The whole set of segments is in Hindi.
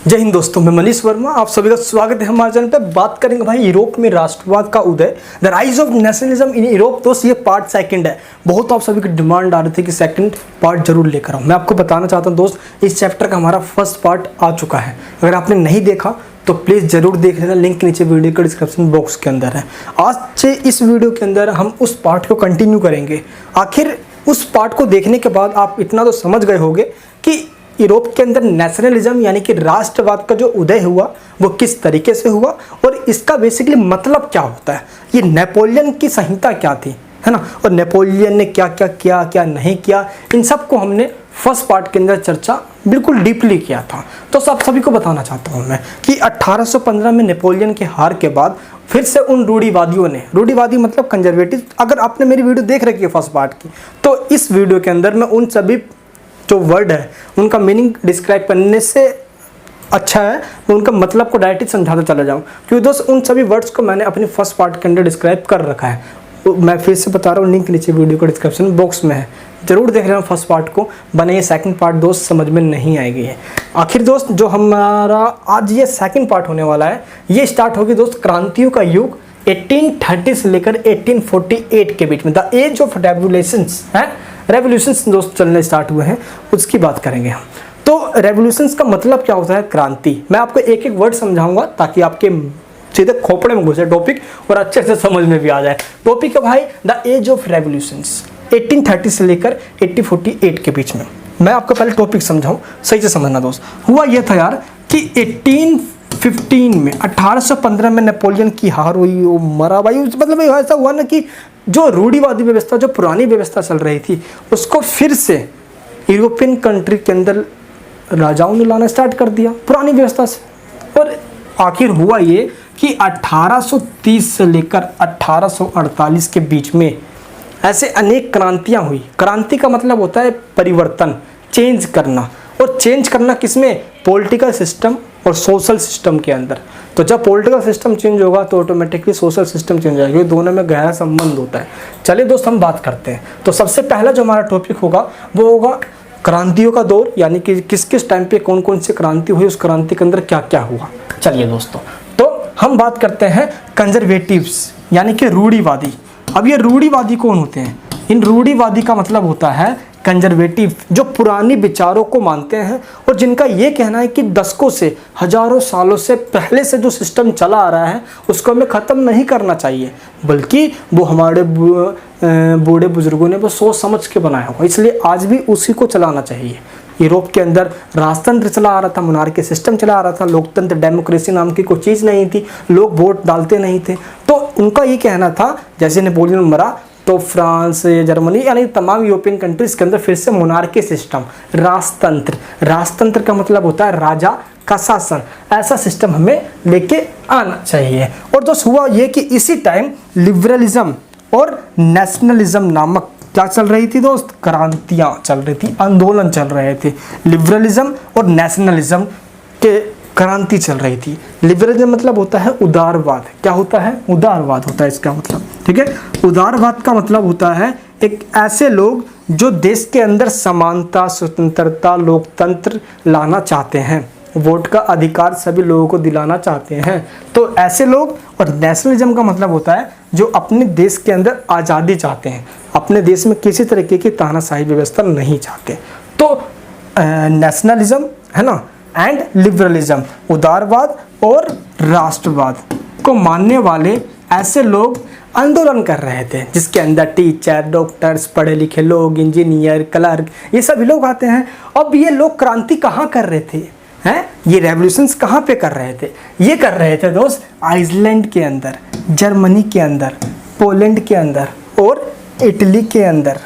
जय हिंद दोस्तों, मैं मनीष वर्मा, आप सभी का स्वागत है हमारे चैनल पे। बात करेंगे भाई यूरोप में राष्ट्रवाद का उदय, the rise of nationalism in Europe. दोस्त ये पार्ट सेकंड है। बहुत आप सभी की डिमांड आ रही थी कि सेकंड पार्ट जरूर लेकर आऊँ। मैं आपको बताना चाहता हूँ दोस्त, इस चैप्टर का हमारा फर्स्ट पार्ट आ चुका है। अगर आपने नहीं देखा तो प्लीज़ ज़रूर देख लेना, लिंक नीचे वीडियो के डिस्क्रिप्शन बॉक्स के अंदर है। आज से इस वीडियो के अंदर हम उस पार्ट को कंटिन्यू करेंगे। आखिर उस पार्ट को देखने के बाद आप इतना तो समझ गए होंगे कि यूरोप के अंदर नेशनलिज्म यानी कि राष्ट्रवाद का जो उदय हुआ वो किस तरीके से हुआ और इसका बेसिकली मतलब क्या होता है। ये नेपोलियन की संहिता क्या थी, है ना, और नेपोलियन ने क्या क्या किया, क्या नहीं किया, इन सब को हमने फर्स्ट पार्ट के अंदर चर्चा बिल्कुल डीपली किया था। तो सब सभी को बताना चाहता हूँ मैं कि 1815 में नेपोलियन के हार के बाद फिर से उन रूढ़िवादियों ने, रूढ़िवादी मतलब कंजर्वेटिव, अगर आपने मेरी वीडियो देख रखी है फर्स्ट पार्ट की, तो इस वीडियो के अंदर मैं उन सभी जो वर्ड है उनका मीनिंग डिस्क्राइब करने से अच्छा है मैं उनका मतलब को डायरेक्टली समझाता चला जाऊँ, क्योंकि दोस्त उन सभी वर्ड्स को मैंने अपने फर्स्ट पार्ट के अंदर डिस्क्राइब कर रखा है। मैं फिर से बता रहा हूँ, लिंक नीचे वीडियो के डिस्क्रिप्शन बॉक्स में है, जरूर देख लेना फर्स्ट पार्ट को, बने ये सेकंड पार्ट दोस्त समझ में नहीं आएगी है। आखिर दोस्त जो हमारा आज ये सेकंड पार्ट होने वाला है, ये स्टार्ट होगी दोस्त क्रांतियों का युग 1830 से लेकर 1848 के बीच में। द एज ऑफ रेवोल्यूशंस है, रेवोल्यूशंस दोस्त चलने स्टार्ट हुए हैं, उसकी बात करेंगे हम। तो रेवोल्यूशंस का मतलब क्या होता है, क्रांति। मैं आपको एक एक वर्ड समझाऊंगा ताकि आपके सीधे खोपड़े में घुसे टॉपिक और अच्छे से समझ में भी आ जाए। टॉपिक है भाई द एज ऑफ रेवोल्यूशंस 1830 से लेकर 1848 के बीच में। मैं आपको पहले टॉपिक समझाऊं, सही से समझना दोस्त। हुआ यह था यार कि 1815 में 1815 में नेपोलियन की हार हुई, वो मरा भाई। मतलब ऐसा हुआ ना कि जो रूढ़िवादी व्यवस्था, जो पुरानी व्यवस्था चल रही थी, उसको फिर से यूरोपियन कंट्री के अंदर राजाओं ने लाना स्टार्ट कर दिया पुरानी व्यवस्था से। और आखिर हुआ ये कि 1830 से लेकर 1848 के बीच में ऐसे अनेक क्रांतियां हुई। क्रांति का मतलब होता है परिवर्तन, चेंज करना। और चेंज करना किसमें, पॉलिटिकल सिस्टम और सोशल सिस्टम के अंदर। तो जब पॉलिटिकल सिस्टम चेंज होगा तो ऑटोमेटिकली सोशल सिस्टम चेंज होगा, क्योंकि दोनों में गहरा संबंध होता है। चलिए दोस्त हम बात करते हैं। तो सबसे पहला जो हमारा टॉपिक होगा वो होगा क्रांतियों का दौर, यानी कि किस किस टाइम पे कौन कौन सी क्रांति हुई, उस क्रांति के अंदर क्या क्या हुआ। चलिए दोस्तों, तो हम बात करते हैं कंजर्वेटिव्स यानी कि रूढ़िवादी। अब ये रूढ़िवादी कौन होते हैं, इन रूढ़िवादी का मतलब होता है कंजर्वेटिव, जो पुरानी विचारों को मानते हैं और जिनका ये कहना है कि दशकों से, हजारों सालों से पहले से जो सिस्टम चला आ रहा है उसको हमें ख़त्म नहीं करना चाहिए, बल्कि वो हमारे बूढ़े बुजुर्गों ने वो सोच समझ के बनाया हुआ, इसलिए आज भी उसी को चलाना चाहिए। यूरोप के अंदर राजतंत्र चला आ रहा था, मोनार्की सिस्टम चला आ रहा था, लोकतंत्र डेमोक्रेसी नाम की कोई चीज़ नहीं थी, लोग वोट डालते नहीं थे। तो उनका ये कहना था जैसे नेपोलियन मरा तो फ्रांस, जर्मनी यानी तमाम यूरोपियन कंट्रीज के अंदर फिर से मोनार्की सिस्टम, राजतंत्र, राजतंत्र का मतलब होता है राजा का शासन, ऐसा सिस्टम हमें लेके आना चाहिए। और दोस्त हुआ ये कि इसी टाइम लिबरलिज्म और नेशनलिज्म नामक क्या चल रही थी दोस्त, क्रांतियां चल रही थी, आंदोलन चल रहे थे। लिबरलिज्म और नेशनलिज्म के क्रांति चल रही थी। लिबरलिज्म मतलब होता है उदारवाद। क्या होता है, उदारवाद होता है इसका मतलब, ठीक है। उदारवाद का मतलब होता है एक ऐसे लोग जो देश के अंदर समानता, स्वतंत्रता, लोकतंत्र लाना चाहते हैं, वोट का अधिकार सभी लोगों को दिलाना चाहते हैं, तो ऐसे लोग। और नेशनलिज्म का मतलब होता है जो अपने देश के अंदर आज़ादी चाहते हैं, अपने देश में किसी तरीके की तानाशाही व्यवस्था नहीं चाहते। तो नेशनलिज्म है ना, एंड लिबरलिज्म, उदारवाद और राष्ट्रवाद को मानने वाले ऐसे लोग आंदोलन कर रहे थे, जिसके अंदर टीचर, डॉक्टर्स, पढ़े लिखे लोग, इंजीनियर, क्लर्क, ये सभी लोग आते हैं। अब ये लोग क्रांति कहाँ कर रहे थे, हैं, ये रेवोल्यूशंस कहाँ पे कर रहे थे, ये कर रहे थे दोस्त आइसलैंड के अंदर, जर्मनी के अंदर, पोलैंड के अंदर और इटली के अंदर।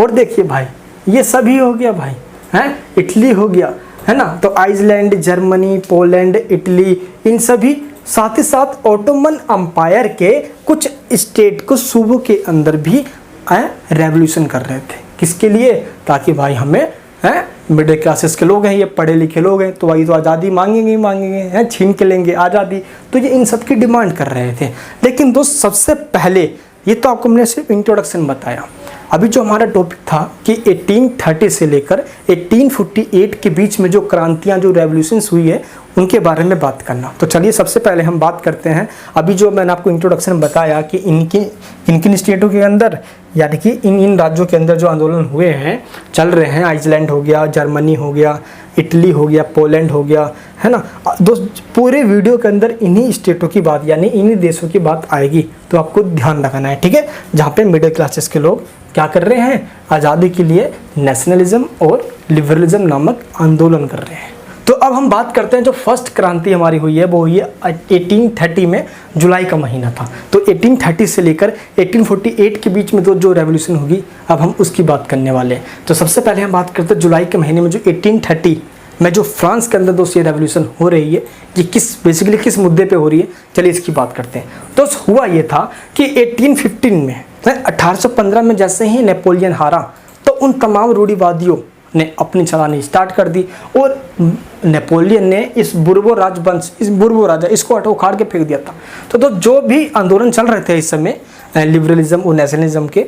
और देखिए भाई ये सभी हो गया भाई, हैं, इटली हो गया, है ना, तो आइसलैंड, जर्मनी, पोलैंड, इटली, इन सभी साथ ही साथ ऑटोमन अम्पायर के कुछ स्टेट, कुछ सूबों के अंदर भी रेवोल्यूशन कर रहे थे। किसके लिए, ताकि भाई हमें, हैं, मिडिल क्लासेस के लोग हैं, ये पढ़े लिखे लोग हैं, तो भाई तो आज़ादी मांगेंगे ही मांगेंगे, हैं, छीन के लेंगे आज़ादी, तो ये इन सब की डिमांड कर रहे थे। लेकिन दोस्त सबसे पहले, ये तो आपको मैंने सिर्फ इंट्रोडक्शन बताया, अभी जो हमारा टॉपिक था कि 1830 से लेकर 1848 के बीच में जो क्रांतियाँ, जो रेवोल्यूशंस हुई है, उनके बारे में बात करना। तो चलिए सबसे पहले हम बात करते हैं, अभी जो मैंने आपको इंट्रोडक्शन में बताया कि इनकी स्टेटों के अंदर, यानी कि इन राज्यों के अंदर जो आंदोलन हुए हैं, चल रहे हैं, आइसलैंड हो गया, जर्मनी हो गया, इटली हो गया, पोलैंड हो गया, है ना दोस्त, पूरे वीडियो के अंदर इन्हीं स्टेटों की बात, यानी इन्हीं देशों की बात आएगी। तो आपको ध्यान रखना है, ठीक है, जहाँ पे मिडिल क्लासेस के लोग क्या कर रहे हैं, आज़ादी के लिए नेशनलिज्म और लिबरलिज्म नामक आंदोलन कर रहे हैं। तो अब हम बात करते हैं, जो फर्स्ट क्रांति हमारी हुई है वो हुई है 1830 में, जुलाई का महीना था। तो 1830 से लेकर 1848 के बीच में जो रेवोल्यूशन होगी, अब हम उसकी बात करने वाले हैं। तो सबसे पहले हम बात करते हैं जुलाई के महीने में जो 1830 में जो फ्रांस के अंदर दोस्त ये रेवोल्यूशन हो रही है, ये बेसिकली किस मुद्दे पे हो रही है, चलिए इसकी बात करते हैं। तो हुआ ये था कि 1815 में, 1815 में जैसे ही नेपोलियन हारा, तो उन तमाम रूढ़िवादियों ने अपनी चलानी स्टार्ट कर दी और नेपोलियन ने इस बुर्बो राजवंश, इस बुर्बो राजा, इसको उखाड़ के फेंक दिया था। तो जो भी आंदोलन चल रहे थे इस समय लिबरलिज्म और नेशनलिज्म के,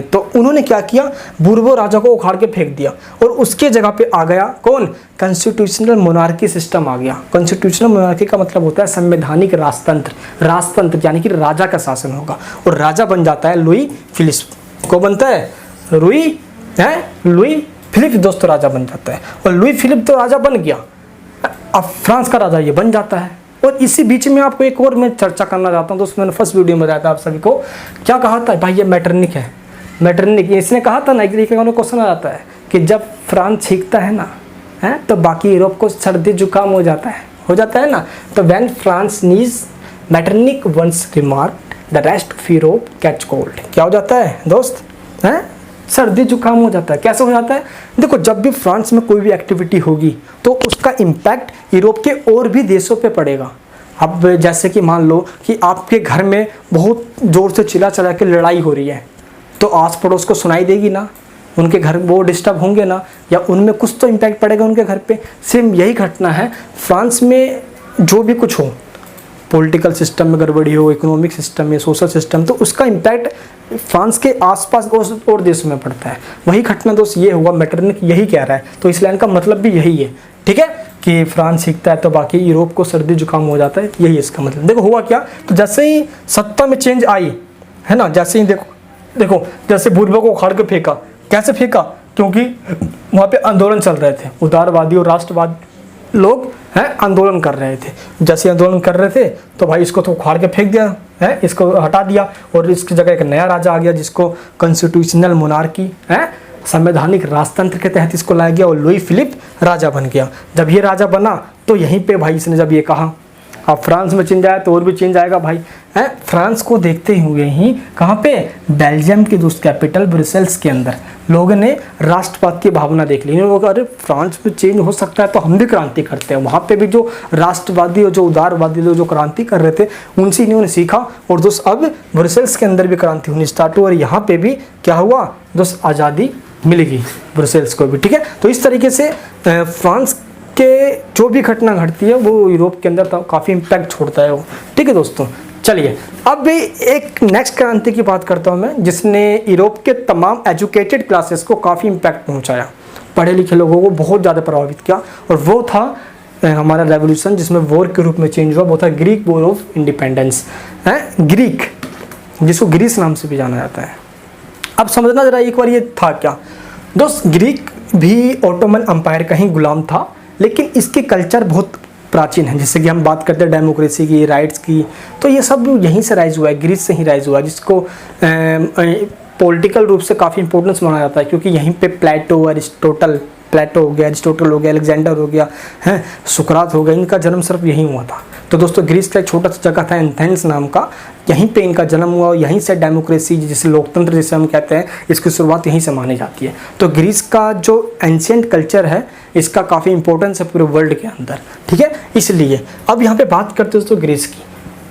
तो उन्होंने क्या किया, बुर्बो राजा को उखाड़ के फेंक दिया और उसके जगह पे आ गया कौन, कॉन्स्टिट्यूशनल मोनार्की सिस्टम आ गया। कॉन्स्टिट्यूशनल मोनार्की का मतलब होता है संवैधानिक राजतंत्र, राजतंत्र यानी कि राजा का शासन होगा, और राजा बन जाता है लुई फिलिप। को बनता है, लुई फिलिप दोस्तों राजा बन जाता है, और लुई फिलिप तो राजा बन गया, अब फ्रांस का राजा ये बन जाता है। और इसी बीच में आपको एक और मैं चर्चा करना चाहता हूँ दोस्तों, मैंने फर्स्ट वीडियो में बताया था आप सभी को, क्या कहा था भाई, ये मैटरनिक है, मैटरनिक, इसने कहा था ना, एक क्वेश्चन आ जाता है कि जब फ्रांस छींकता है ना, है तो बाकी यूरोप को सर्दी जुकाम हो जाता है ना। तो when France sneezes Metternich once remark the rest of Europe catch cold, क्या हो जाता है दोस्त, है सर्दी जुकाम हो जाता है। कैसे हो जाता है, देखो जब भी फ्रांस में कोई भी एक्टिविटी होगी तो उसका इम्पैक्ट यूरोप के और भी देशों पे पड़ेगा। अब जैसे कि मान लो कि आपके घर में बहुत ज़ोर से चिल्ला के लड़ाई हो रही है, तो आस पड़ोस को सुनाई देगी ना, उनके घर वो डिस्टर्ब होंगे ना, या उनमें कुछ तो इम्पैक्ट पड़ेगा उनके घर पे। सेम यही घटना है फ्रांस में, जो भी कुछ हो, पॉलिटिकल सिस्टम में गड़बड़ी हो, इकोनॉमिक सिस्टम में, सोशल सिस्टम, तो उसका इम्पैक्ट फ्रांस के आसपास और देशों में पड़ता है। वही घटना दोस्त ये हुआ, मैटरनिक यही कह रहा है। तो इस लाइन का मतलब भी यही है, ठीक है, कि फ्रांस सीखता है तो बाकी यूरोप को सर्दी जुकाम हो जाता है, यही इसका मतलब। देखो हुआ क्या, तो जैसे ही सत्ता में चेंज आई है ना, जैसे ही देखो जैसे बुर्बो को उखाड़ के फेंका, कैसे फेंका, क्योंकि वहाँ पे आंदोलन चल रहे थे, उदारवादी और राष्ट्रवादी लोग हैं आंदोलन कर रहे थे। जैसे आंदोलन कर रहे थे तो भाई इसको तो उखाड़ के फेंक दिया है, इसको हटा दिया, और इसकी जगह एक नया राजा आ गया जिसको कॉन्स्टिट्यूशनल मोनार्की है, संवैधानिक राजतंत्र के तहत इसको लाया गया, और लुई फिलिप राजा बन गया। जब ये राजा बना तो यहीं पे भाई इसने जब ये कहा, अब फ्रांस में चेंज आया तो और भी चेंज आएगा भाई, है फ्रांस को देखते हुए ही कहाँ पे, बेल्जियम की दोस्त कैपिटल ब्रुसेल्स के अंदर लोगों ने राष्ट्रवाद की भावना देख ली। इन्होंने कहा अरे फ्रांस में चेंज हो सकता है तो हम भी क्रांति करते हैं। वहाँ पे भी जो राष्ट्रवादी और जो उदारवादी लोग जो क्रांति कर रहे थे उनसे इन्होंने सीखा, और दोस्त अब ब्रुसेल्स के अंदर भी क्रांति होनी स्टार्ट हुई, और यहाँ पे भी क्या हुआ दोस्त, आज़ादी मिलेगी ब्रुसेल्स को भी, ठीक है। तो इस तरीके से फ्रांस के जो भी घटना घटती है वो यूरोप के अंदर काफ़ी इम्पैक्ट छोड़ता है वो, ठीक है दोस्तों। चलिए अब भी एक नेक्स्ट क्रांति की बात करता हूँ मैं, जिसने यूरोप के तमाम एजुकेटेड क्लासेस को काफ़ी इम्पैक्ट पहुँचाया, पढ़े लिखे लोगों को बहुत ज़्यादा प्रभावित किया, और वो था हमारा रेवोल्यूशन जिसमें वॉर के रूप में चेंज हुआ, वो था ग्रीक वॉर ऑफ इंडिपेंडेंस, है ग्रीक, जिसको ग्रीस नाम से भी जाना जाता है। अब समझना जरा एक बार ये था क्या दोस्त, ग्रीक भी ऑटोमन अम्पायर का ही गुलाम था, लेकिन इसके कल्चर बहुत प्राचीन है। जैसे कि हम बात करते हैं डेमोक्रेसी की, राइट्स की, तो ये सब यहीं से राइज हुआ है, ग्रीस से ही राइज हुआ है, जिसको पॉलिटिकल रूप से काफ़ी इंपॉर्टेंस माना जाता है, क्योंकि यहीं पे प्लेटो हो गया, अरिस्टोटल हो गया, अलेक्जेंडर हो गया, हैं सुकरात हो गया, इनका जन्म सिर्फ यहीं हुआ था। तो दोस्तों ग्रीस का एक छोटा सा जगह था एथेंस नाम का, यहीं पे इनका जन्म हुआ, और यहीं से डेमोक्रेसी जिसे लोकतंत्र जिसे हम कहते हैं, इसकी शुरुआत यहीं से मानी जाती है। तो ग्रीस का जो एंशिएंट कल्चर है इसका काफ़ी इंपॉर्टेंस है पूरे वर्ल्ड के अंदर, ठीक है। इसलिए अब यहाँ पे बात करते हैं दोस्तों ग्रीस की,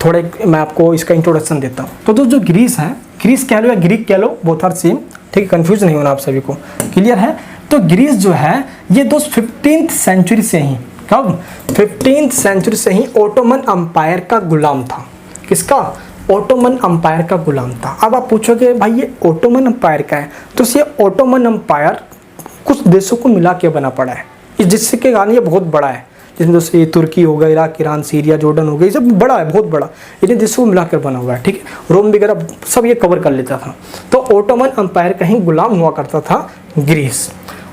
थोड़े मैं आपको इसका इंट्रोडक्शन देता हूँ। तो दोस्तों जो ग्रीस है, ग्रीस कह लो या ग्रीक कह लो, बोथ आर सेम, ठीक है, कन्फ्यूज नहीं होना आप सभी को, क्लियर है। तो ग्रीस जो है ये दोस्त 15th सेंचुरी से ही, कब 15th सेंचुरी से ही ओटोमन अम्पायर का गुलाम था। किसका, ओटोमन अम्पायर का गुलाम था। अब आप पूछोगे भाई ये ओटोमन अम्पायर का है, तो ये ओटोमन अम्पायर कुछ देशों को मिला के बना पड़ा है, जिससे के कारण ये बहुत बड़ा है। जिसमें दोस्तों ये तुर्की हो गया, इराक, ईरान, सीरिया, जॉर्डन हो गया, ये सब बड़ा है, बहुत बड़ा, इन्हें देशों को मिलाकर बना हुआ है, ठीक है। रोम वगैरह सब ये कवर कर लेता था। तो ओटोमन अम्पायर का ही गुलाम हुआ करता था ग्रीस,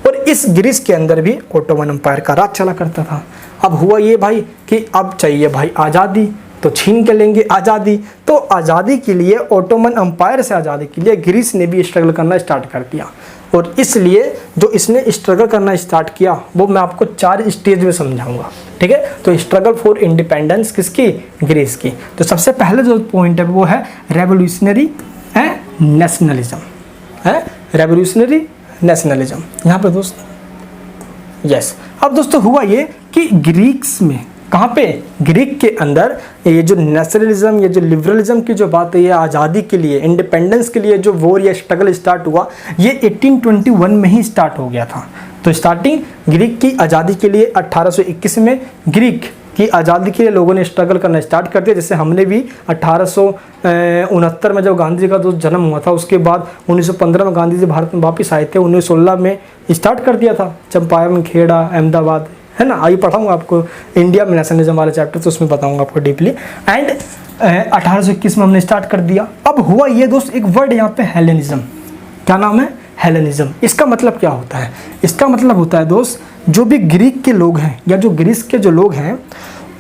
और इस ग्रीस के अंदर भी ओटोमन अम्पायर का राज चला करता था। अब हुआ ये भाई कि अब चाहिए भाई आज़ादी, तो छीन के लेंगे आज़ादी। तो आज़ादी के लिए, ओटोमन अम्पायर से आज़ादी के लिए ग्रीस ने भी स्ट्रगल करना स्टार्ट कर दिया, और इसलिए जो इसने स्ट्रगल करना स्टार्ट किया वो मैं आपको 4 स्टेज में समझाऊंगा, ठीक है। तो स्ट्रगल फॉर इंडिपेंडेंस किसकी? ग्रीस की। तो सबसे पहले जो पॉइंट है वो है रेवोल्यूशनरी नेशनलिज्म, है रेवोल्यूशनरी नेशनलिज्म यहाँ पे दोस्त, यस। अब दोस्तों हुआ ये कि ग्रीक्स में, कहाँ पे? ग्रीक के अंदर ये जो नेशनलिज्म, ये जो लिबरलिज्म की जो बात है, ये आज़ादी के लिए, इंडिपेंडेंस के लिए जो वॉर या स्ट्रगल स्टार्ट हुआ, ये 1821 में ही स्टार्ट हो गया था। तो स्टार्टिंग ग्रीक की आज़ादी के लिए 1821 में ग्रीक की आज़ादी के लिए लोगों ने स्ट्रगल करना स्टार्ट कर दिया। जैसे हमने भी 1869 में जब गांधी जी का जो जन्म हुआ था, उसके बाद 1915 में गांधी जी भारत में वापस आए थे, 1916 में स्टार्ट कर दिया था, चंपारण, खेड़ा, अहमदाबाद, है ना। आइए पढ़ाऊंगा आपको इंडिया में नेशनलिज्म वाला चैप्टर, तो उसमें बताऊंगा आपको डीपली। एंड 1821 में हमने स्टार्ट कर दिया। अब हुआ ये दोस्त, एक वर्ड यहाँ पे हेलेनिज्म, क्या नाम है? हेलेनिज्म। इसका मतलब क्या होता है? इसका मतलब होता है दोस्त, जो भी ग्रीक के लोग हैं या जो ग्रीस के जो लोग हैं,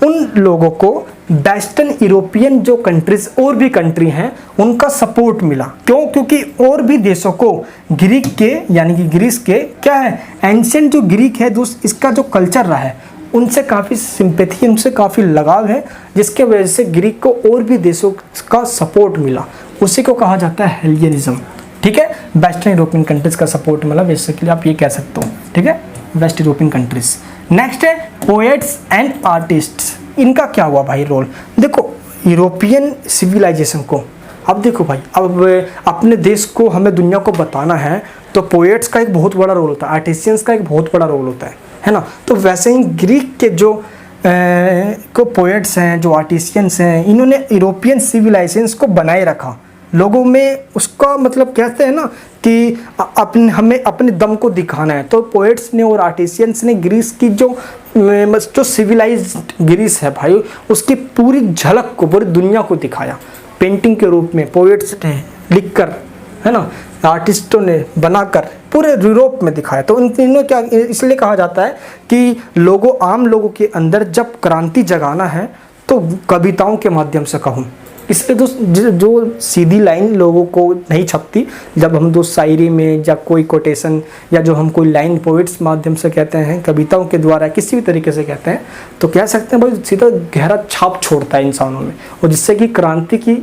उन लोगों को वेस्टर्न यूरोपियन जो कंट्रीज और भी कंट्री हैं उनका सपोर्ट मिला। क्यों? क्योंकि और भी देशों को ग्रीक के, यानी कि ग्रीस के क्या है, एंशिएंट जो ग्रीक है दोस्त, इसका जो कल्चर रहा है उनसे काफ़ी सिंपैथी, उनसे काफ़ी लगाव है, जिसके वजह से ग्रीक को और भी देशों का सपोर्ट मिला। उसी को कहा जाता है हेलेनिज्म, ठीक है। वेस्टर्न यूरोपियन कंट्रीज का सपोर्ट मिला, बेसिकली आप ये कह सकते हो, ठीक है, वेस्ट यूरोपियन कंट्रीज। नेक्स्ट है पोएट्स एंड आर्टिस्ट्स। इनका क्या हुआ भाई रोल? देखो यूरोपियन सिविलाइजेशन को, अब देखो भाई, अब अपने देश को, हमें दुनिया को बताना है, तो पोएट्स का एक बहुत बड़ा रोल होता है, आर्टिशियंस का एक बहुत बड़ा रोल होता है ना। तो वैसे ही ग्रीक के जो को पोएट्स हैं, जो आर्टिशियंस हैं, इन्होंने यूरोपियन सिविलाइजेशन को बनाए रखा लोगों में। उसका मतलब कहते हैं ना कि हमें अपने दम को दिखाना है, तो पोएट्स ने और आर्टिशियंस ने ग्रीस की जो सिविलाइज्ड ग्रीस है भाई, उसकी पूरी झलक को पूरी दुनिया को दिखाया पेंटिंग के रूप में। पोएट्स ने लिखकर, है ना, आर्टिस्टों ने बनाकर पूरे यूरोप में दिखाया। तो इन तीनों क्या, इसलिए कहा जाता है कि आम लोगों के अंदर जब क्रांति जगाना है तो कविताओं के माध्यम से कहूँ। इसलिए दोस्त जो सीधी लाइन लोगों को नहीं छपती, जब हम दोस्त शायरी में या कोई कोटेशन या जो हम कोई लाइन पोइट्स माध्यम से कहते हैं, कविताओं के द्वारा किसी भी तरीके से कहते हैं, तो कह सकते हैं भाई सीधा गहरा छाप छोड़ता है इंसानों में, और जिससे कि क्रांति की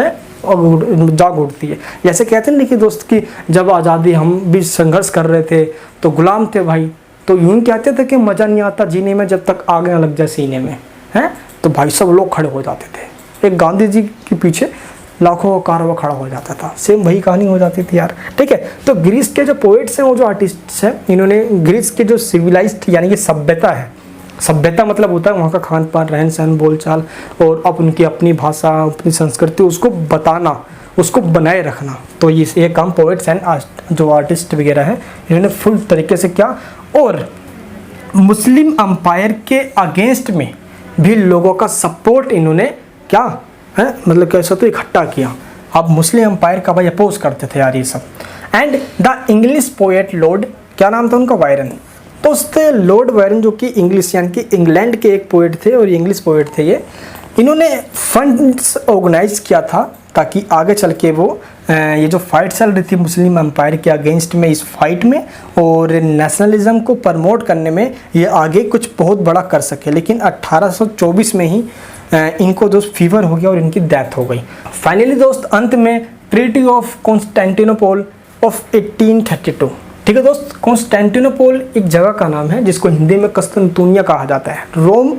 जाग उठती है। जैसे कहते हैं कि दोस्त कि जब आज़ादी हम भी संघर्ष कर रहे थे तो गुलाम थे भाई, तो यूँ कहते थे कि मज़ा नहीं आता जीने में जब तक आग न लग जाए सीने में, हैं। तो भाई सब लोग खड़े हो जाते थे, एक गांधी जी के पीछे लाखों का कारवा खड़ा हो जाता था। सेम वही कहानी हो जाती थी यार, ठीक है। तो ग्रीस के जो पोएट्स हैं और जो आर्टिस्ट्स हैं, इन्होंने ग्रीस के जो सिविलाइज्ड यानी कि सभ्यता है, सभ्यता मतलब होता है वहाँ का खान पान, रहन सहन, बोलचाल, और अब उनकी अपनी भाषा, अपनी संस्कृति, उसको बताना, उसको बनाए रखना। तो ये काम पोएट्स एंड जो आर्टिस्ट वगैरह हैं इन्होंने फुल तरीके से किया। और मुस्लिम अम्पायर के अगेंस्ट में भी लोगों का सपोर्ट इन्होंने क्या है, मतलब कैसे तो इकट्ठा किया। अब मुस्लिम अम्पायर का भाई अपोज करते थे यार ये सब। And the English poet Lord, क्या नाम था उनका? वायरन। तो उससे लॉर्ड वायरन जो कि इंग्लिश यानी कि इंग्लैंड के एक पोएट थे और इंग्लिश पोएट थे ये, इन्होंने फंड्स ऑर्गेनाइज किया था ताकि आगे चल के वो ये जो फाइट चल रही थी मुस्लिम एम्पायर के अगेंस्ट में, इस फाइट में और नेशनलिज्म को प्रमोट करने में ये आगे कुछ बहुत बड़ा कर सके। लेकिन 1824 में ही इनको दोस्त फीवर हो गया और इनकी डेथ हो गई। फाइनली दोस्त अंत में ट्रीटी ऑफ कॉन्स्टेंटिनोपल ऑफ 1832, ठीक है दोस्त। कॉन्स्टेंटिनोपल एक जगह का नाम है जिसको हिंदी में कस्तूनतुनिया कहा जाता है। रोम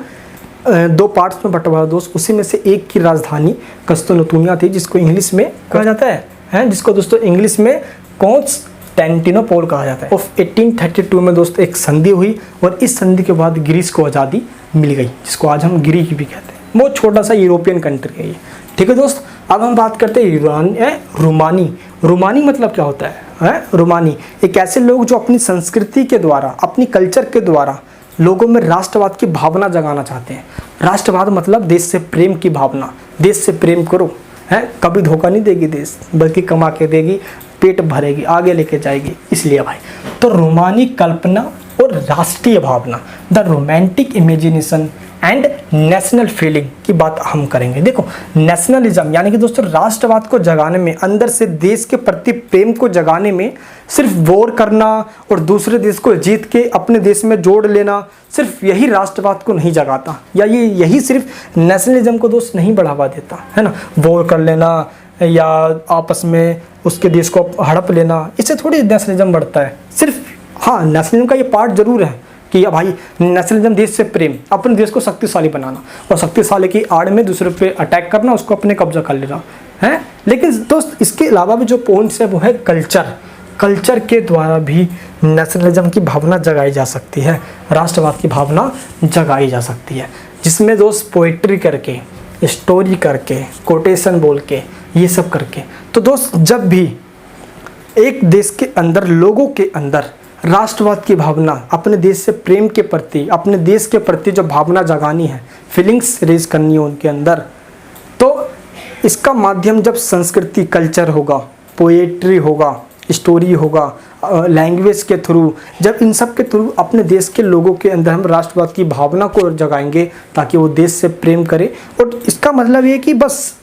2 पार्ट्स में बटा हुआ दोस्त, उसी में से एक की राजधानी कस्तूनतुनिया थी, जिसको इंग्लिश में कहा जाता है जिसको दोस्तों इंग्लिश में कॉन्स्टेंटिनोपल कहा जाता है। ऑफ 1832 में दोस्त एक संधि हुई और इस संधि के बाद ग्रीस को आज़ादी मिल गई, जिसको आज हम ग्रीक भी कहते हैं। बहुत छोटा सा यूरोपियन कंट्री है ये, ठीक है दोस्त। अब हम बात करते हैं रोमानी। रोमानी मतलब क्या होता है? रोमानी एक ऐसे लोग जो अपनी संस्कृति के द्वारा, अपनी कल्चर के द्वारा लोगों में राष्ट्रवाद की भावना जगाना चाहते हैं। राष्ट्रवाद मतलब देश से प्रेम की भावना, देश से प्रेम करो, है कभी धोखा नहीं देगी देश, बल्कि कमा के देगी, पेट भरेगी, आगे लेके जाएगी। इसलिए भाई तो रोमानी कल्पना और राष्ट्रीय भावना, the romantic imagination and national feeling की बात हम करेंगे। देखो नेशनलिज्म यानी कि दोस्तों राष्ट्रवाद को जगाने में, अंदर से देश के प्रति प्रेम को जगाने में सिर्फ वॉर करना और दूसरे देश को जीत के अपने देश में जोड़ लेना, सिर्फ यही राष्ट्रवाद को नहीं जगाता, या यही सिर्फ नेशनलिज्म को दोस्त नहीं बढ़ावा देता, है ना। वॉर कर लेना या आपस में उसके देश को हड़प लेना, इससे थोड़ी नेशनलिज्म बढ़ता है। सिर्फ हाँ नेशनलिज्म का ये पार्ट जरूर है कि भाई नेशनलिज्म देश से प्रेम, अपने देश को शक्तिशाली बनाना और शक्तिशाली की आड़ में दूसरे पे अटैक करना, उसको अपने कब्जा कर लेना है। लेकिन दोस्त इसके अलावा भी जो पॉइंट्स है वो है कल्चर। कल्चर के द्वारा भी नेशनलिज्म की भावना जगाई जा सकती है, राष्ट्रवाद की भावना जगाई जा सकती है, जिसमें दोस्त पोइट्री करके, स्टोरी करके, कोटेशन बोल के, ये सब करके। तो दोस्त जब भी एक देश के अंदर, लोगों के अंदर राष्ट्रवाद की भावना, अपने देश से प्रेम के प्रति, अपने देश के प्रति जो भावना जगानी है, फीलिंग्स रेज करनी है उनके अंदर, तो इसका माध्यम जब संस्कृति, कल्चर होगा, पोएट्री होगा, स्टोरी होगा, लैंग्वेज के थ्रू, जब इन सब के थ्रू अपने देश के लोगों के अंदर हम राष्ट्रवाद की भावना को जगाएंगे ताकि वो देश से प्रेम करे। और इसका मतलब ये कि बस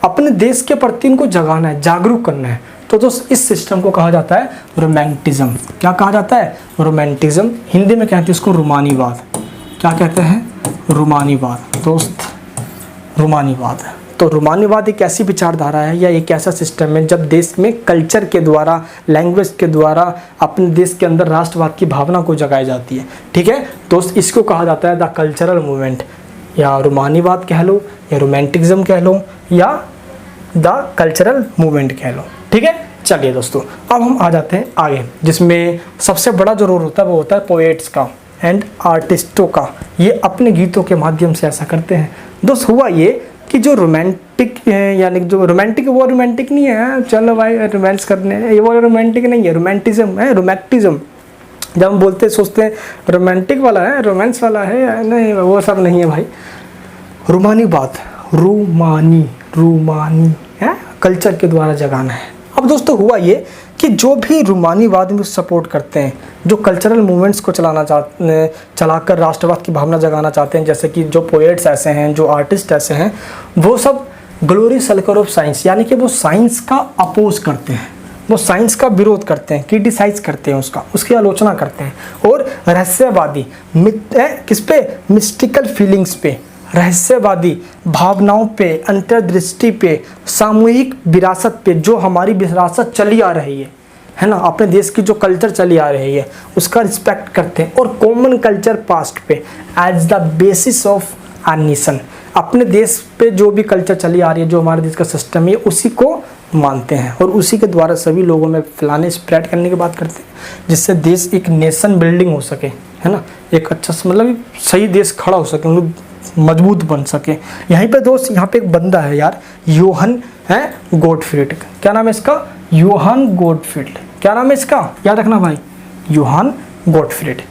अपने देश के प्रति इनको जगाना है, जागरूक करना है। तो दोस्त इस सिस्टम को कहा जाता है रोमांटिज्म। क्या कहा जाता है? रोमांटिज्म। हिंदी में कहते हैं इसको रोमानीवाद। क्या कहते हैं? रोमानीवाद। दोस्त रोमानीवाद। तो रोमानीवाद एक ऐसी विचारधारा है या एक ऐसा सिस्टम है जब देश में कल्चर के द्वारा, लैंग्वेज के द्वारा अपने देश के अंदर राष्ट्रवाद की भावना को जगाई जाती है। ठीक है दोस्त, इसको कहा जाता है द कल्चरल मूवमेंट, या रोमानीवाद कह लो, या रोमांटिज्म कह लो, या द कल्चरल मूवमेंट कह लो। ठीक है, चलिए दोस्तों अब हम आ जाते हैं आगे, जिसमें सबसे बड़ा जो रोल होता है वो होता है पोएट्स का एंड आर्टिस्टों का। ये अपने गीतों के माध्यम से ऐसा करते हैं। दोस्त हुआ ये कि जो रोमांटिक यानी जो रोमांटिक, वो रोमांटिक नहीं है चलो भाई रोमांस करने, ये वो रोमांटिक नहीं है, रोमांटिज्म है। रोमांटिज्म जब हम बोलते सोचते हैं रोमांटिक वाला है, रोमांस वाला है, नहीं वो सब नहीं है भाई। रोमानीवाद, रूमानी है, कल्चर के द्वारा जगाना है। अब दोस्तों हुआ ये कि जो भी रूमानीवाद में सपोर्ट करते हैं, जो कल्चरल मूवमेंट्स को चलाकर राष्ट्रवाद की भावना जगाना चाहते हैं, जैसे कि जो पोएट्स ऐसे हैं, जो आर्टिस्ट ऐसे हैं, वो सब ग्लोरी सल्कर ऑफ साइंस, यानी कि वो साइंस का अपोज करते हैं, वो साइंस का विरोध करते हैं, क्रिटिसाइज करते हैं उसकी आलोचना करते हैं। और रहस्यवादी किस पे? मिस्टिकल फीलिंग्स पे, रहस्यवादी भावनाओं पे, अंतर्दृष्टि पे, सामूहिक विरासत पे, जो हमारी विरासत चली आ रही है ना, अपने देश की जो कल्चर चली आ रही है उसका रिस्पेक्ट करते हैं। और कॉमन कल्चर पास्ट पे as the basis of our nation, अपने देश पे जो भी कल्चर चली आ रही है, जो हमारे देश का सिस्टम है, उसी को मानते हैं और उसी के द्वारा सभी लोगों में फैलाने, स्प्रेड करने की बात करते हैं, जिससे देश एक नेशन बिल्डिंग हो सके, है ना, एक अच्छा मतलब सही देश खड़ा हो सके, मजबूत बन सके। यहीं पे दोस्त, यहाँ पे एक बंदा है यार, योहान है गॉटफ्रीड। क्या नाम है इसका? योहान गॉटफ्रीड। क्या नाम है इसका? याद रखना भाई, योहान गॉटफ्रीड।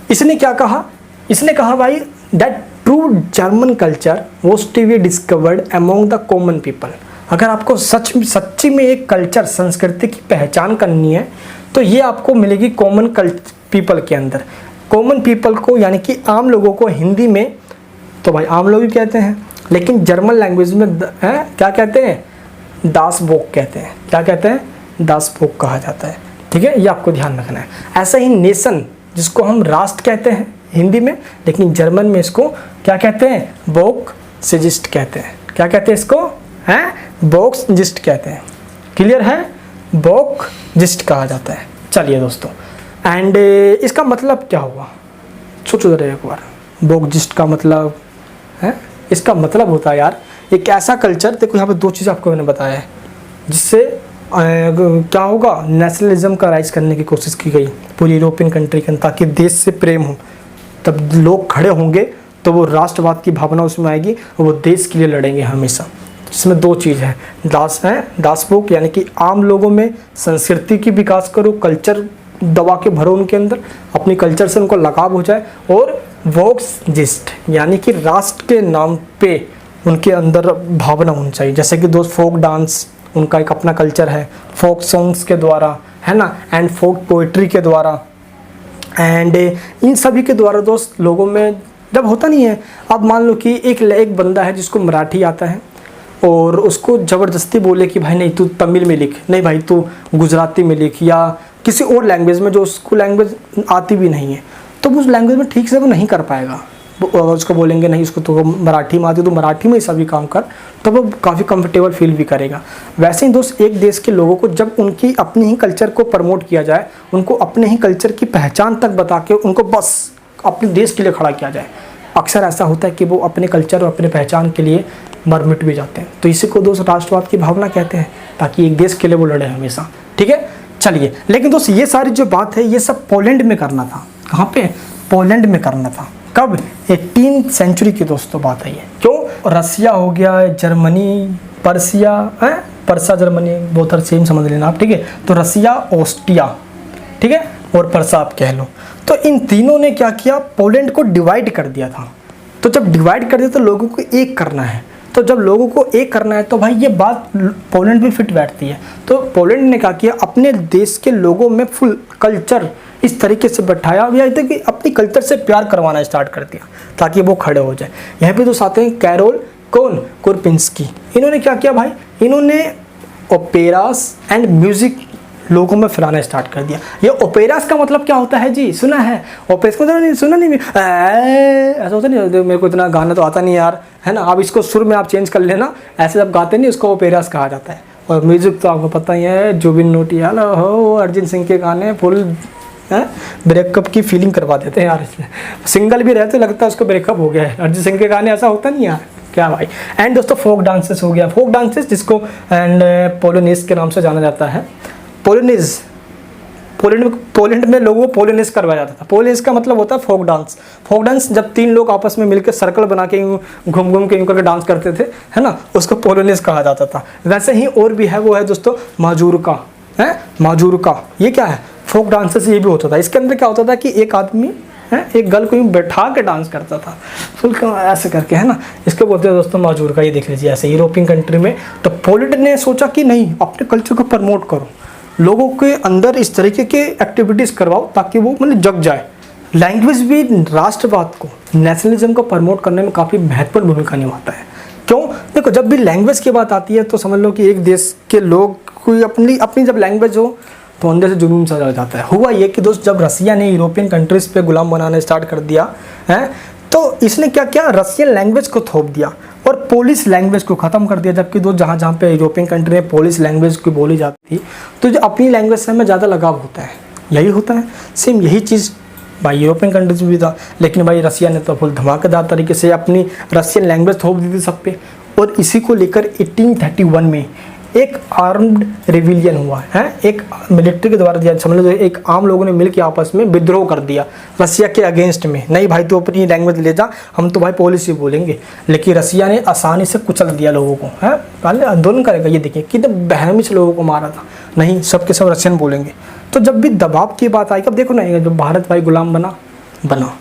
इसने क्या कहा? इसने कहा भाई that true German culture was to be discovered among the common people. अगर आपको सच्ची में एक कल्चर, संस्कृति की पहचान करनी है तो ये आपको मिलेगी कॉमन पीपल के अंदर। कॉमन पीपल को यानी कि आम लोगों को हिंदी में तो भाई आम लोग ही कहते हैं, लेकिन जर्मन लैंग्वेज में क्या कहते हैं? दास बोक कहते हैं। क्या कहते हैं? दास बोक कहा जाता है। ठीक है, ये आपको ध्यान रखना है। ऐसा ही नेशन, जिसको हम राष्ट्र कहते हैं हिंदी में, लेकिन जर्मन में इसको क्या कहते हैं? बोक सिजिस्ट कहते हैं। क्या कहते हैं इसको? बोक्स जिस्ट कहते हैं। क्लियर है? बोक जिस्ट कहा जाता है। चलिए दोस्तों, एंड इसका मतलब क्या हुआ? सोचो जरा एक बार। बोक जिस्ट का मतलब है, इसका मतलब होता है यार एक ऐसा कल्चर। देखो यहाँ पे दो चीज़ आपको मैंने बताया है, जिससे क्या होगा? नेशनलिज्म का राइज करने की कोशिश की गई पूरी यूरोपियन कंट्री के अंदर, ताकि देश से प्रेम हो, तब लोग खड़े होंगे तो वो राष्ट्रवाद की भावना उसमें आएगी और वो देश के लिए लड़ेंगे हमेशा। इसमें दो चीज़ है, दासबोक यानी कि आम लोगों में संस्कृति की विकास करो, कल्चर दबा के भरो उनके अंदर, अपनी कल्चर से उनको लगाव हो जाए, और वोक्सजिस्ट, यानी कि राष्ट्र के नाम पे उनके अंदर भावना होनी चाहिए। जैसे कि दोस्त फोक डांस, उनका एक अपना कल्चर है, फोक सॉन्ग्स के द्वारा, है ना, एंड फोक पोइट्री के द्वारा, एंड इन सभी के द्वारा दोस्त लोगों में जब होता नहीं है, अब मान लो कि एक बंदा है जिसको मराठी आता है और उसको ज़बरदस्ती बोले कि भाई नहीं तू तमिल में लिख, नहीं भाई तू गुजराती में लिख, या किसी और लैंग्वेज में जो उसको लैंग्वेज आती भी नहीं है, तो उस लैंग्वेज में ठीक से वो नहीं कर पाएगा। उसको बोलेंगे नहीं उसको तो मराठी में आती तो मराठी में ही सभी काम कर, तो वो काफ़ी कंफर्टेबल फील भी करेगा। वैसे ही दोस्त एक देश के लोगों को जब उनकी अपनी ही कल्चर को प्रमोट किया जाए, उनको अपने ही कल्चर की पहचान तक बता के उनको बस अपने देश के लिए खड़ा किया जाए, अक्सर ऐसा होता है कि वो अपने कल्चर और अपने पहचान के लिए मर मिट भी जाते हैं। तो इसी को दोस्त राष्ट्रवाद की भावना कहते हैं, ताकि एक देश के लिए वो लड़े हमेशा। ठीक है, चलिए, लेकिन दोस्त ये सारी जो बात है ये सब पोलैंड में करना था। कहाँ पे? पोलैंड में करना था। कब? 18th सेंचुरी की दोस्तों बात है ये। क्यों? रसिया हो गया, जर्मनी, पर्सिया है, पर्सा जर्मनी बहुत सेम समझ लेना आप। ठीक है, तो रसिया, ऑस्ट्रिया, ठीक है, और पर्सा आप कह लो। तो इन तीनों ने क्या किया? पोलैंड को डिवाइड कर दिया था। तो जब डिवाइड कर दिया तो लोगों को एक करना है, तो जब लोगों को एक करना है तो भाई ये बात पोलैंड में फिट बैठती है। तो पोलैंड ने क्या किया? अपने देश के लोगों में फुल कल्चर इस तरीके से बैठाया, या कि अपनी कल्चर से प्यार करवाना स्टार्ट कर दिया ताकि वो खड़े हो जाए। यहाँ पे तो आते हैं कैरोल कोरपिंस्की। इन्होंने क्या किया भाई? इन्होंने ओपेरास एंड म्यूजिक लोगों में फैलाना स्टार्ट कर दिया। ये ओपेरास का मतलब क्या होता है जी? सुना है? ओपेरास का मतलब नहीं सुना? नहीं ऐसा होता नहीं, मेरे को इतना गाना तो आता नहीं यार, है ना। अब इसको सुर में आप चेंज कर लेना, ऐसे जब गाते नहीं उसको ओपेरास कहा जाता है। और म्यूजिक तो आपको पता ही है, जुबिन नौटियाल हो, अरिजीत सिंह के गाने फुल ब्रेकअप की फीलिंग करवा देते हैं यार। इसमें सिंगल भी रहते लगता है उसको ब्रेकअप हो गया है। अरिजीत सिंह के गाने ऐसा होता नहीं यार, क्या भाई। एंड दोस्तों फोक डांसेस हो गया, फोक डांसेस जिसको एंड पोलोनीज के नाम से जाना जाता है। पोलोनीज, पोलैंड में लोगों को पोलोनीज करवाया जाता था। पोलोनीज का मतलब होता है फोक डांस। फोक डांस जब तीन लोग आपस में मिलकर सर्कल बना के घूम घूम के यूं करके डांस करते थे, है ना, उसको पोलोनीज कहा जाता था। वैसे ही और भी है, वो है दोस्तों माजूरका, है माजूरका। ये क्या है? फोक डांसेस ये भी होता था। इसके अंदर क्या होता था कि एक आदमी है एक गर्ल को यूँ बैठा के डांस करता था फुल ऐसे करके, है ना। इसको बोलते हैं दोस्तों माजूरका। ये देख लीजिए ऐसे यूरोपियन कंट्री में। तो पोलैंड ने सोचा कि नहीं, अपने कल्चर को प्रमोट करो, लोगों के अंदर इस तरीके के एक्टिविटीज़ करवाओ ताकि वो मतलब जग जाए। लैंग्वेज भी राष्ट्रवाद को, नेशनलिज्म को प्रमोट करने में काफ़ी महत्वपूर्ण भूमिका निभाता है। क्यों? देखो, जब भी लैंग्वेज की बात आती है तो समझ लो कि एक देश के लोग कोई अपनी जब लैंग्वेज हो तो अंदर से जुनून सा जाता है। हुआ ये कि दोस्त जब रसिया ने यूरोपियन कंट्रीज़ पे गुलाम बनाना स्टार्ट कर दिया है, तो इसने क्या किया? रशियन लैंग्वेज को थोप दिया और पोलिश लैंग्वेज को ख़त्म कर दिया। जबकि दोस्त जहाँ जहाँ पे यूरोपियन कंट्री में पोलिश लैंग्वेज की बोली जाती थी, तो जो अपनी लैंग्वेज से हमें ज़्यादा लगाव होता है, यही होता है। सेम यही चीज़ भाई यूरोपियन कंट्रीज में भी था। लेकिन भाई रसिया ने तो फुल धमाकेदार तरीके से अपनी रशियन लैंग्वेज थोप दी थी सब पे। और इसी को लेकर 1831 में एक आर्म्ड रिविलियन हुआ है, एक मिलिट्री के द्वारा दिया, समझ लो एक आम लोगों ने मिलकर आपस में विद्रोह कर दिया रसिया के अगेंस्ट में। नहीं भाई तू अपनी लैंग्वेज ले जा, हम तो भाई पोलिश ही बोलेंगे। लेकिन रसिया ने आसानी से कुचल दिया लोगों को, है पहले आंदोलन करेगा। ये देखिए कितने बेरहमी से लोगों को मारा था। नहीं, सब के सब रशियन बोलेंगे। तो जब भी दबाव की बात आई, अब देखो ना, जब भारत भाई गुलाम बना,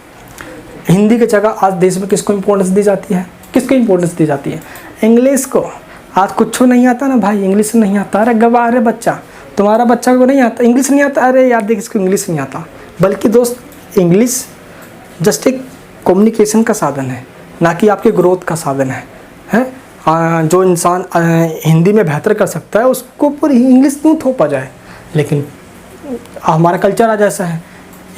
हिंदी की जगह आज देश में किसको इंपॉर्टेंस दी जाती है? किसको इंपॉर्टेंस दी जाती है? इंग्लिश को। आज कुछ नहीं आता ना भाई, इंग्लिश नहीं आता, अरे गवाह, अरे बच्चा, तुम्हारा बच्चा को नहीं आता, इंग्लिश नहीं आता, अरे यार देख इसको इंग्लिश नहीं आता। बल्कि दोस्त इंग्लिश जस्ट एक कम्युनिकेशन का साधन है, ना कि आपके ग्रोथ का साधन है। जो इंसान हिंदी में बेहतर कर सकता है उसको पूरी इंग्लिश क्यों थोपा जाए? लेकिन हमारा कल्चर आज ऐसा है,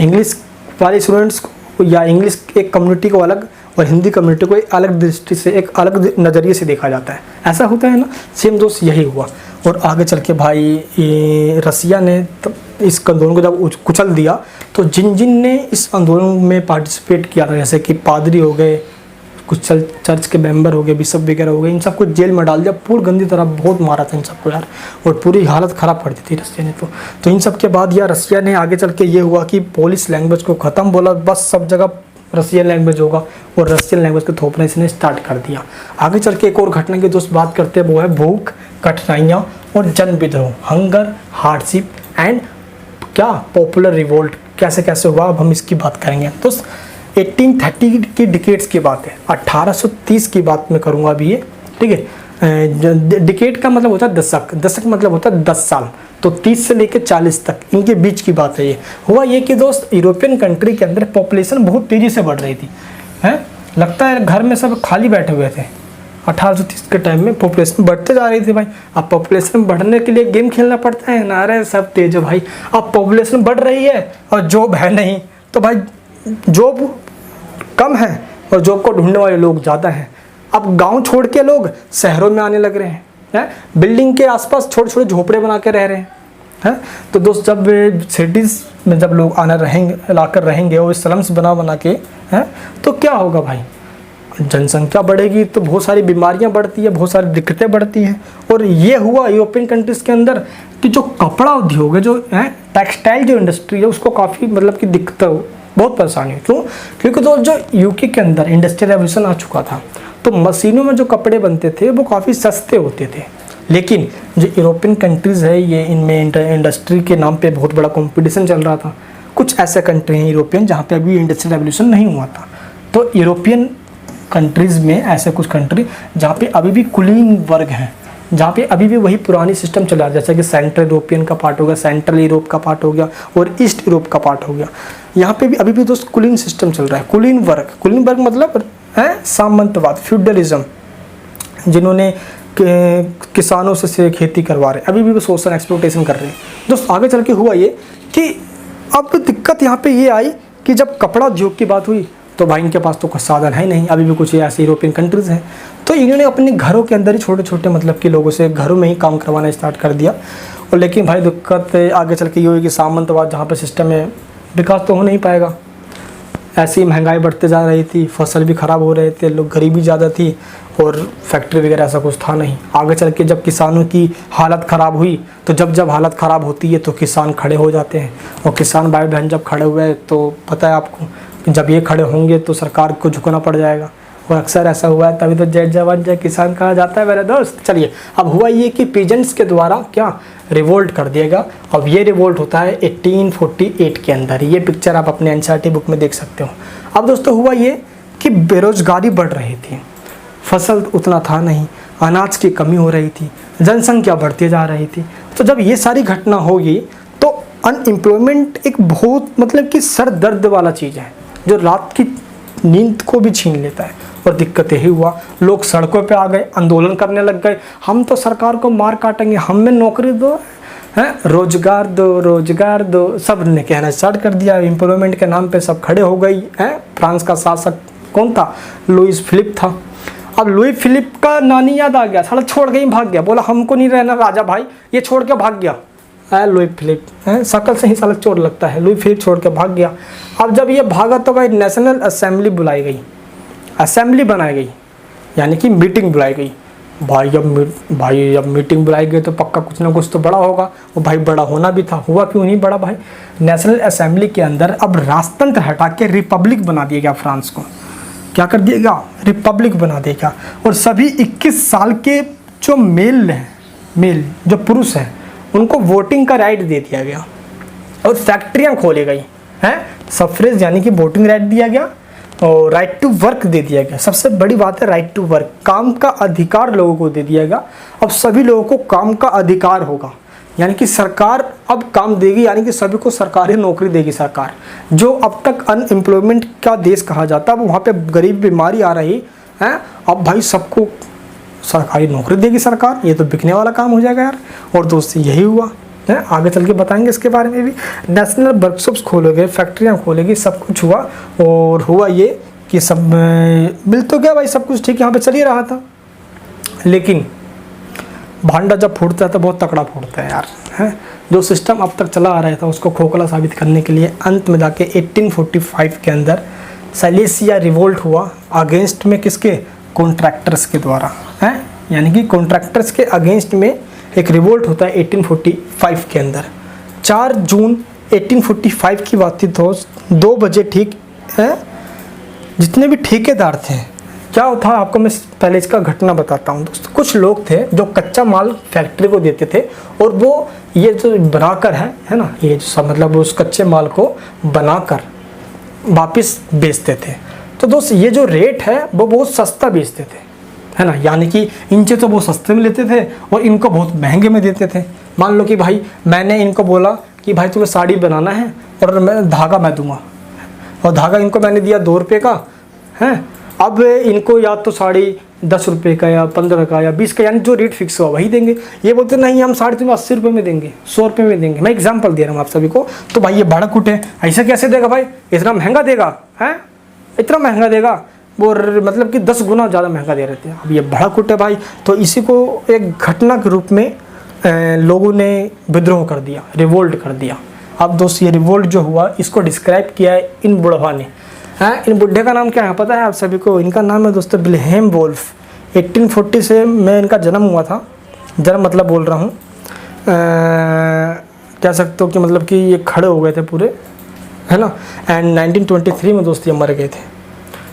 इंग्लिश वाले स्टूडेंट्स को या इंग्लिश एक कम्युनिटी को अलग और हिंदी कम्युनिटी को एक अलग दृष्टि से, एक अलग नज़रिए से देखा जाता है। ऐसा होता है ना। सेम दोस्त यही हुआ। और आगे चल के भाई ये रसिया ने इस आंदोलन को जब कुचल दिया, तो जिन जिन ने इस आंदोलन में पार्टिसिपेट किया था, जैसे कि पादरी हो गए, कुछ चर्च के मेंबर हो गए, बिशप वगैरह हो गए, इन सबको जेल में डाल दिया। पूरी गंदी तरह बहुत मारा था इन सबको यार, और पूरी हालत ख़राब कर दी थी रसिया ने। तो इन सब के बाद यार रसिया ने आगे चल के ये हुआ कि पोलिश लैंग्वेज को ख़त्म, बोला बस सब जगह रसियन लैंग्वेज होगा, और रसियन लैंग्वेज को थोपना इसने स्टार्ट कर दिया। आगे चल के एक और घटना की दोस्त बात करते हैं, वो है भूख, कठिनाइयाँ और जन विद्रोह, हंगर, हार्डशिप एंड क्या पॉपुलर रिवोल्ट। कैसे कैसे हुआ, अब हम इसकी बात करेंगे। दोस्त 1830 की डिकेड्स की बात है, 1830 की बात मैं करूँगा अभी ये, ठीक है। डिकेड का मतलब होता है दशक, दशक मतलब होता है 10 साल, तो 30 से लेकर 40 तक इनके बीच की बात है ये। हुआ ये कि दोस्त यूरोपियन कंट्री के अंदर पॉपुलेशन बहुत तेज़ी से बढ़ रही थी, हैं, लगता है घर में सब खाली बैठे हुए थे। 1830 के टाइम में पॉपुलेशन बढ़ते जा रही थी भाई। अब पॉपुलेशन बढ़ने के लिए गेम खेलना पड़ता है ना, अरे सब तेज है भाई। अब पॉपुलेशन बढ़ रही है और जॉब है नहीं, तो भाई जॉब कम है और जॉब को ढूंढने वाले लोग ज़्यादा हैं। अब गांव छोड़ के लोग शहरों में आने लग रहे हैं, बिल्डिंग के आसपास छोटे छोटे झोपड़े बना के रह रहे हैं। तो दोस्त जब सिटीज़ में जब लोग आना रहेंगे, लाकर रहेंगे और स्लम्स बना के, हैं, तो क्या होगा भाई, जनसंख्या बढ़ेगी तो बहुत सारी बीमारियां बढ़ती है, बहुत सारी दिक्कतें बढ़ती हैं। और ये हुआ यूरोपियन कंट्रीज़ के अंदर कि जो कपड़ा उद्योग है, जो है टेक्सटाइल जो इंडस्ट्री है, उसको काफ़ी मतलब कि दिक्कत, बहुत परेशानी है। क्यों? क्योंकि तो जो यूके के अंदर इंडस्ट्रियल रेवोल्यूशन आ चुका था, तो मशीनों में जो कपड़े बनते थे वो काफ़ी सस्ते होते थे। लेकिन जो यूरोपियन कंट्रीज़ है, ये इनमें इंडस्ट्री के नाम पे बहुत बड़ा कंपटीशन चल रहा था। कुछ ऐसे कंट्री हैं यूरोपियन जहाँ पे अभी इंडस्ट्रियल रेवोल्यूशन नहीं हुआ था। तो यूरोपियन कंट्रीज़ में ऐसे कुछ कंट्री जहाँ पे अभी भी कुलीन वर्ग हैं, जहाँ पे अभी भी वही पुरानी सिस्टम चला, जैसे कि सेंट्रल यूरोपियन का पार्ट हो गया, सेंट्रल यूरोप का पार्ट हो गया और ईस्ट यूरोप का पार्ट हो गया। यहाँ पे भी अभी भी दोस्त कुलीन सिस्टम चल रहा है। कुलीन वर्ग मतलब है सामंतवाद, फ्यूडलिज्म, जिन्होंने किसानों से खेती करवा रहे, अभी भी वो सोशल एक्सप्लॉयटेशन कर रहे हैं। दोस्त आगे चल के हुआ ये कि अब दिक्कत यहाँ पे ये आई कि जब कपड़ा उद्योग की बात हुई तो भाई इनके पास तो कुछ साधन है नहीं, अभी भी कुछ ऐसे यूरोपियन कंट्रीज़ हैं, तो इन्होंने अपने घरों के अंदर ही छोटे छोटे मतलब कि लोगों से घरों में ही काम करवाना स्टार्ट कर दिया। और लेकिन भाई दिक्कत आगे चल के ये हुई कि सामंतवाद जहाँ पे सिस्टम है, विकास तो हो नहीं पाएगा। ऐसी महंगाई बढ़ते जा रही थी, फसल भी ख़राब हो रहे थे, लोग गरीबी ज़्यादा थी और फैक्ट्री वगैरह ऐसा कुछ था नहीं। आगे चल के जब किसानों की हालत ख़राब हुई, तो जब हालत ख़राब होती है तो किसान खड़े हो जाते हैं, और किसान भाई बहन जब खड़े हुए तो पता है आपको, जब ये खड़े होंगे तो सरकार को झुकना पड़ जाएगा। और अक्सर ऐसा हुआ है, तभी तो जय जवान जय किसान कहा जाता है मेरे दोस्त। चलिए, अब हुआ ये कि पीजेंट्स के द्वारा क्या रिवोल्ट कर दिएगा। अब ये रिवोल्ट होता है 1848 के अंदर। ये पिक्चर आप अपने एनसीईआरटी बुक में देख सकते हो। अब दोस्तों हुआ ये कि बेरोजगारी बढ़ रही थी, फसल उतना था नहीं, अनाज की कमी हो रही थी, जनसंख्या बढ़ती जा रही थी। तो जब ये सारी घटना होगी तो अनएम्प्लॉयमेंट एक बहुत मतलब कि सर दर्द वाला चीज़ है, जो रात की नींद को भी छीन लेता है। और दिक्कत यही हुआ, लोग सड़कों पे आ गए, आंदोलन करने लग गए, हम तो सरकार को मार काटेंगे, हमें नौकरी दो, हैं, रोजगार दो, रोजगार दो, सब ने कहना स्टार्ट कर दिया। एम्प्लॉयमेंट के नाम पे सब खड़े हो गई हैं। फ्रांस का शासक कौन था? लुईस फिलिप था। अब लुईस फिलिप का नानी याद आ गया, साला छोड़ के ही भाग गया, बोला हमको नहीं रहना राजा भाई, ये छोड़ के भाग गया। लुईस फिलिप है, शकल से ही साला चोर लगता है, लुईस फिलिप छोड़ के भाग गया। अब जब ये भागा तो भाई नेशनल असेंबली बुलाई गई, असेंबली बनाई गई, यानी कि मीटिंग बुलाई गई। भाई जब मीटिंग बुलाई गई तो पक्का कुछ ना कुछ तो बड़ा होगा। वो भाई बड़ा होना भी था, हुआ क्यों नहीं बड़ा भाई। नेशनल असेंबली के अंदर अब राजतंत्र हटा के रिपब्लिक बना दिया गया। फ्रांस को क्या कर दिया गया? रिपब्लिक बना देगा। और सभी 21 साल के जो मेल जो पुरुष हैं उनको वोटिंग का राइट दे दिया गया और फैक्ट्रियां खोली गई हैं। सफरेज यानी कि वोटिंग राइट दिया गया और राइट टू वर्क दे दिया गया। सबसे बड़ी बात है राइट टू वर्क, काम का अधिकार लोगों को दे दिया गया। अब सभी लोगों को काम का अधिकार होगा, यानी कि सरकार अब काम देगी, यानी कि सभी को सरकारी नौकरी देगी सरकार। जो अब तक अनएम्प्लॉयमेंट का देश कहा जाता है, वहाँ पे गरीब बीमारी आ रही है, अब भाई सबको सरकारी नौकरी देगी सरकार। ये तो बिकने वाला काम हो जाएगा यार। और दोस्त यही हुआ है, आगे चल के बताएंगे इसके बारे में भी। नेशनल वर्कशॉप्स खोलोगे, फैक्ट्रियाँ खोलेगी, सब कुछ हुआ। और हुआ ये कि सब मिल तो गया भाई, सब कुछ ठीक यहाँ पे चल ही रहा था। लेकिन भांडा जब फूटता है तो बहुत तकड़ा फूटता है यार, हैं। जो सिस्टम अब तक चला आ रहा था उसको खोखला साबित करने के लिए अंत में जाके 1845 के अंदर सैलेसिया रिवोल्ट हुआ अगेंस्ट में किसके? कॉन्ट्रैक्टर्स के द्वारा, हैं, यानी कि कॉन्ट्रैक्टर्स के अगेंस्ट में एक रिवोल्ट होता है 1845 के अंदर। 4 जून 1845 की बात थी दोस्त, 2 बजे ठीक है। जितने भी ठेकेदार थे, क्या था आपको मैं पहले इसका घटना बताता हूँ दोस्त। कुछ लोग थे जो कच्चा माल फैक्ट्री को देते थे और वो ये जो बनाकर है ना, ये जो सब मतलब उस कच्चे माल को बनाकर वापस बेचते थे। तो दोस्त ये जो रेट है वो बहुत सस्ता बेचते थे, है ना, यानी कि इनसे तो बहुत सस्ते में लेते थे और इनको बहुत महंगे में देते थे। मान लो कि भाई मैंने इनको बोला कि भाई तुम्हें साड़ी बनाना है और मैं धागा मैं दूंगा, और धागा इनको मैंने दिया 2 रुपये का है। अब इनको या तो साड़ी 10 रुपये का या 15 का या 20 का, यानी जो रेट फिक्स हुआ वही देंगे। ये बोलते नहीं हम साड़ी तुम्हें 80 रुपये में देंगे, 100 रुपये में देंगे। मैं एग्जाम्पल दे रहा हूँ आप सभी को। तो भाई ये बड़ा कुट है, ऐसा कैसे देगा भाई, इतना महंगा देगा है, इतना महंगा देगा, वो मतलब कि 10 गुना ज़्यादा महंगा दे रहे थे। अब ये बड़ा कुट है भाई। तो इसी को एक घटना के रूप में लोगों ने विद्रोह कर दिया, रिवोल्ट कर दिया। अब दोस्त ये रिवोल्ट जो हुआ इसको डिस्क्राइब किया है इन बुढ़वा ने। हैं, इन बुढ़े का नाम क्या है पता है आप सभी को? इनका नाम है दोस्तों विल्हेम वोल्फ। 1840 से में इनका जन्म हुआ था, जन्म मतलब बोल रहा हूँ कह सकते हो कि मतलब कि ये खड़े हो गए थे पूरे, है ना। एंड 1923 में दोस्त ये मर गए थे।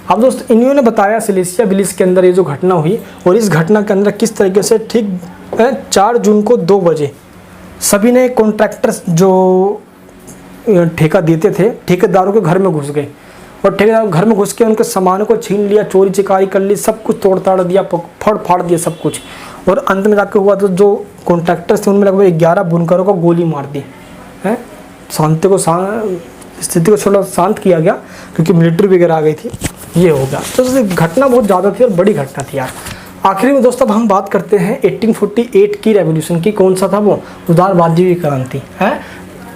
अब दोस्त इन्होंने बताया सिलेसिया विलीस के अंदर ये जो घटना हुई और इस घटना के अंदर किस तरीके से ठीक 4 जून को 2 बजे सभी ने कॉन्ट्रैक्टर्स जो ठेका देते थे ठेकेदारों के घर में घुस गए और ठेकेदार घर में घुस के उनके सामानों को छीन लिया, चोरी चिकारी कर ली, सब कुछ तोड़ ताड़ दिया, फोड़ फाड़ दिया सब कुछ। और अंत में जाकर हुआ तो जो कॉन्ट्रैक्टर्स थे उनमें लगभग 11 बुनकरों को गोली मार दी है। स्थिति को थोड़ा शांत किया गया क्योंकि मिलिट्री वगैरह आ गई थी, ये हो गया। तो घटना बहुत ज़्यादा थी और बड़ी घटना थी यार। आखिरी में दोस्तों अब हम बात करते हैं 1848 की रेवोल्यूशन की। कौन सा था वो? उदारवादी की क्रांति है।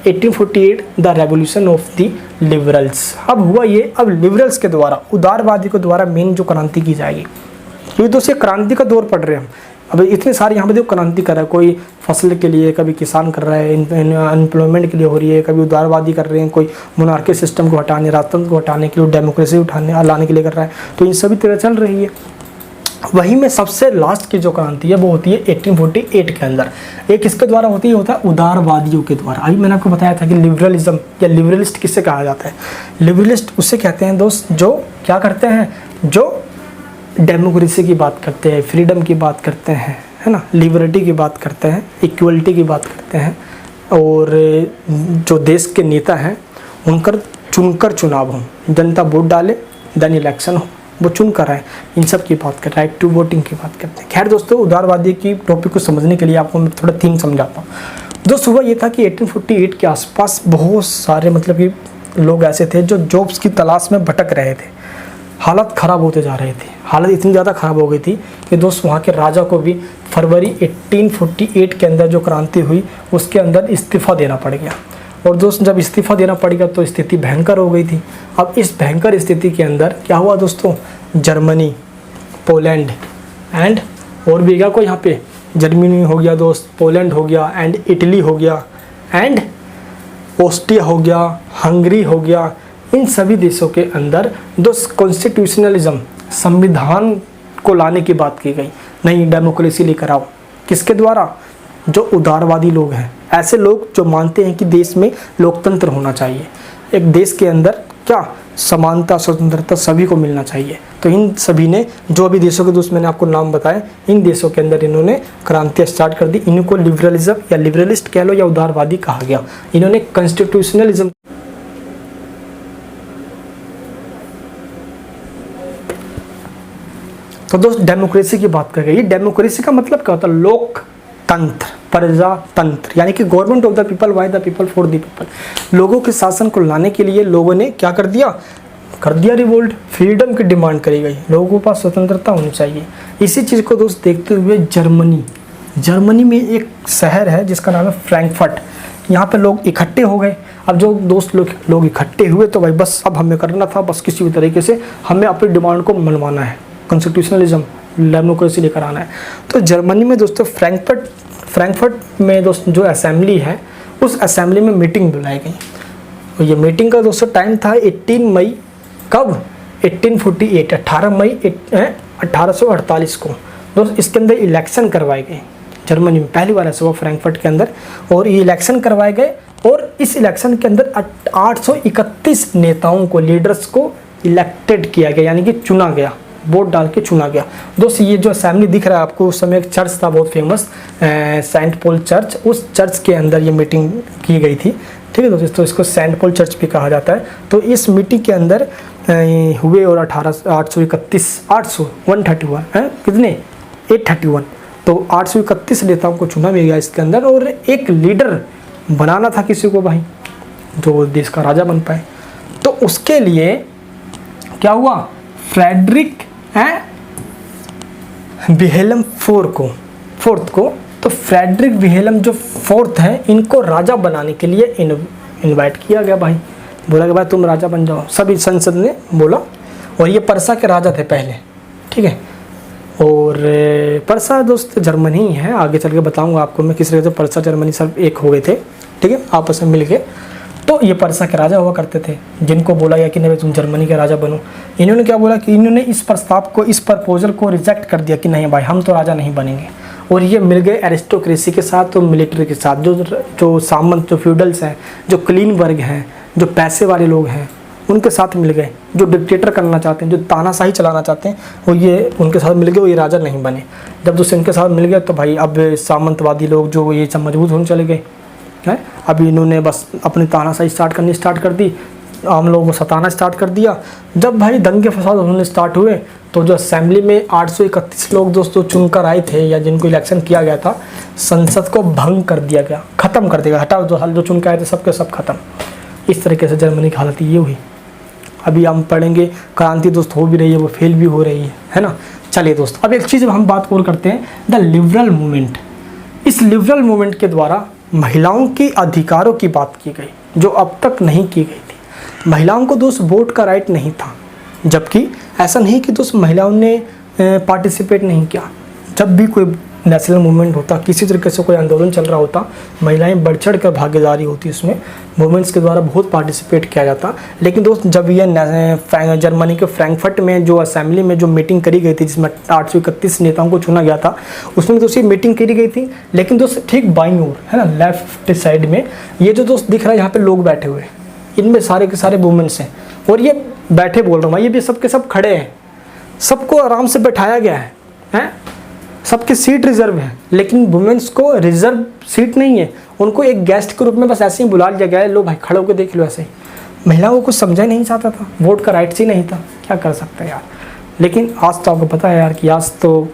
1848 the revolution of the liberals. अब हुआ ये, अब लिबरल्स के द्वारा, उदारवादी के द्वारा मेन जो क्रांति की जाएगी, क्योंकि दोस्तों क्रांति का दौर पड़ रहे हैं हम। अब इतने सारे यहाँ पे देखो क्रांति कर रहा है, कोई फसल के लिए, कभी किसान कर रहा है, अनएम्प्लॉयमेंट के लिए हो रही है, कभी उदारवादी कर रहे हैं, कोई मोनार्की सिस्टम को हटाने, राजतंत्र को हटाने के लिए, डेमोक्रेसी लाने के लिए कर रहा है। तो इन सभी तरह चल रही है। वहीं में सबसे लास्ट की जो क्रांति है वो होती है 1848 के अंदर। एक किसके द्वारा होती है? होता है उदारवादियों के द्वारा। अभी मैंने आपको बताया था कि लिबरलिज्म या लिबरलिस्ट किससे कहा जाता है? लिबरलिस्ट उसे कहते हैं दोस्त जो क्या करते हैं, जो डेमोक्रेसी की बात करते हैं, फ्रीडम की बात करते हैं, है ना, लिबर्टी की बात करते हैं, इक्वलिटी की बात करते हैं, और जो देश के नेता हैं उनकर चुनकर चुनाव हो, जनता वोट डाले, देन इलेक्शन हो, वो चुन कर आए, इन सब की बात कर, राइट टू वोटिंग की बात करते हैं। खैर दोस्तों, उदारवादी की टॉपिक को समझने के लिए आपको मैं थोड़ा थीम समझाता हूँ। दोस्त हुआ ये था कि 1848 के आसपास बहुत सारे मतलब कि लोग ऐसे थे जो जॉब्स की तलाश में भटक रहे थे। हालत ख़राब होते जा रहे थे, हालत इतनी ज़्यादा ख़राब हो गई थी कि दोस्त वहाँ के राजा को भी फरवरी 1848 के अंदर जो क्रांति हुई उसके अंदर इस्तीफ़ा देना पड़ गया। और दोस्त जब इस्तीफ़ा देना पड़ गया तो स्थिति भयंकर हो गई थी। अब इस भयंकर स्थिति के अंदर क्या हुआ दोस्तों? जर्मनी, पोलैंड एंड और भी क्या कोई यहाँ पे, जर्मनी हो गया दोस्त, पोलैंड हो गया एंड इटली हो गया एंड ऑस्ट्रिया हो गया, हंगरी हो गया, इन सभी देशों के अंदर दोस्त कॉन्स्टिट्यूशनलिज्म, संविधान को लाने की बात की गई। नई डेमोक्रेसी लेकर आओ। किसके द्वारा? जो उदारवादी लोग हैं, ऐसे लोग जो मानते हैं कि देश में लोकतंत्र होना चाहिए, एक देश के अंदर क्या समानता, स्वतंत्रता सभी को मिलना चाहिए। तो इन सभी ने, जो अभी देशों के दोस्त मैंने आपको नाम बताए, इन देशों के अंदर इन्होंने क्रांतियाँ स्टार्ट कर दी। इनको लिबरलिज्म या लिबरलिस्ट कह लो या उदारवादी कहा गया। इन्होंने कॉन्स्टिट्यूशनलिज्म, तो दोस्त डेमोक्रेसी की बात कर रही है। डेमोक्रेसी का मतलब क्या होता है? लोकतंत्र, प्रजातंत्र, यानी कि government of the people, by the people, for the people. लोगों के शासन को लाने के लिए लोगों ने क्या कर दिया? कर दिया रिवोल्ट। फ्रीडम की डिमांड करी गई, लोगों के पास स्वतंत्रता होनी चाहिए। इसी चीज़ को दोस्त देखते हुए जर्मनी में एक शहर है जिसका नाम है फ्रैंकफर्ट। यहाँ पे लोग इकट्ठे हो गए। अब जो दोस्त लोग इकट्ठे हुए तो भाई बस अब हमें करना था, बस किसी भी तरीके से हमें अपनी डिमांड को मनवाना है, कॉन्स्टिट्यूशनलिज्म, डेमोक्रेसी लेकर आना है। तो जर्मनी में दोस्तों फ्रैंकफर्ट में दोस्त जो असेंबली है, उस असेंबली में मीटिंग बुलाई गई। और ये मीटिंग का दोस्तों टाइम था 18 मई, कब? 1848, 18 मई 1848 को। दोस्त इसके अंदर इलेक्शन करवाए गए जर्मनी में, पहली बार ऐसा हुआ फ्रैंकफर्ट के अंदर। और ये इलेक्शन करवाए गए और इस इलेक्शन के अंदर 831 नेताओं को, लीडर्स को इलेक्टेड किया गया, यानी कि चुना गया, वोट डाल के चुना गया। दोस्त ये जो असेंबली दिख रहा है आपको, उस समय एक चर्च था बहुत फेमस, सेंट पॉल चर्च, उस चर्च के अंदर ये मीटिंग की गई थी। ठीक है दोस्तों, तो इसको सेंट पॉल चर्च भी कहा जाता है। तो इस मीटिंग के अंदर हुए और 131 है कितने 831, तो 831 नेताओं को चुना भी गया इसके अंदर, और एक लीडर बनाना था किसी को भाई जो देश का राजा बन पाए। तो उसके लिए क्या हुआ, फ्रेडरिक विल्हेल्म फोर्थ को, तो फ्रेडरिक विल्हेल्म जो फोर्थ है इनको राजा बनाने के लिए इनवाइट किया गया भाई, बोला कि भाई तुम राजा बन जाओ, सभी संसद ने बोला। और ये परसा के राजा थे पहले, ठीक है। और परसा दोस्त जर्मनी है, आगे चल के बताऊंगा आपको मैं किस तरह से परसा जर्मनी सब एक हो गए थे, ठीक है, आपस में मिल के। तो ये परसा के राजा हुआ करते थे, जिनको बोला गया कि नहीं तुम जर्मनी के राजा बनो। इन्होंने क्या बोला कि इन्होंने इस प्रस्ताव को, इस प्रपोजल को रिजेक्ट कर दिया कि नहीं भाई हम तो राजा नहीं बनेंगे। और ये मिल गए एरिस्टोक्रेसी के साथ, तो मिलिट्री के साथ, जो सामंत, जो फ्यूडल्स हैं, जो क्लीन वर्ग हैं, जो पैसे वाले लोग हैं, उनके साथ मिल गए। जो डिक्टेटर करना चाहते हैं, जो तानाशाही चलाना चाहते हैं, वो ये उनके साथ मिल गए, वो ये राजा नहीं बने। जब दोस्त इनके साथ मिल गया तो भाई अब सामंतवादी लोग जो ये सब मजबूत होने चले गए हैं। अभी इन्होंने बस अपनी तानाशाही स्टार्ट कर दी, आम लोगों को सताना स्टार्ट कर दिया। जब भाई दंगे फसाद होने स्टार्ट हुए तो जो असेंबली में 831 लोग दोस्तों चुनकर आए थे, या जिनको इलेक्शन किया गया था, संसद को भंग कर दिया गया, ख़त्म कर दिया, हटाओ जो चुन के आए थे सबके सब खत्म। इस तरीके से जर्मनी की हालत ये हुई। अभी हम पढ़ेंगे क्रांति दोस्त हो भी रही है, वो फेल भी हो रही है ना। चलिए दोस्त, अब एक चीज़ हम बात और करते हैं, द लिबरल मूवमेंट। इस लिबरल मूवमेंट के द्वारा महिलाओं के अधिकारों की बात की गई, जो अब तक नहीं की गई थी। महिलाओं को दोस्त वोट का राइट नहीं था, जबकि ऐसा नहीं कि दोस्त महिलाओं ने पार्टिसिपेट नहीं किया। जब भी कोई नेशनल मूवमेंट होता, किसी तरीके से कोई आंदोलन चल रहा होता, महिलाएं बढ़ चढ़ कर भागीदारी होती, उसमें मूवमेंट्स के द्वारा बहुत पार्टिसिपेट किया जाता। लेकिन दोस्त जब यह जर्मनी के फ्रैंकफर्ट में जो असेंबली में जो मीटिंग करी गई थी, जिसमें 831 नेताओं को चुना गया था, उसमें दोस्त ये मीटिंग करी गई थी। लेकिन दोस्त ठीक बाईं ओर है ना, लेफ्ट साइड में ये जो दोस्त दिख रहा है, यहाँ पे लोग बैठे हुए, इनमें सारे के सारे वुमेन्स हैं। और ये बैठे बोल रहा हूँ, ये भी सब के सब खड़े हैं, सबको आराम से बैठाया गया है, सबकी सीट रिजर्व है। लेकिन वुमेन्स को रिजर्व सीट नहीं है, उनको एक गेस्ट के रूप में बस ऐसे ही बुला लिया गया है, लो भाई खड़े होकर देख लो ऐसे ही। महिलाओं को कुछ समझा ही नहीं चाहता था, वोट का राइट्स ही नहीं था, क्या कर सकते हैं यार। लेकिन आज तो आपको पता है यार कि आज तो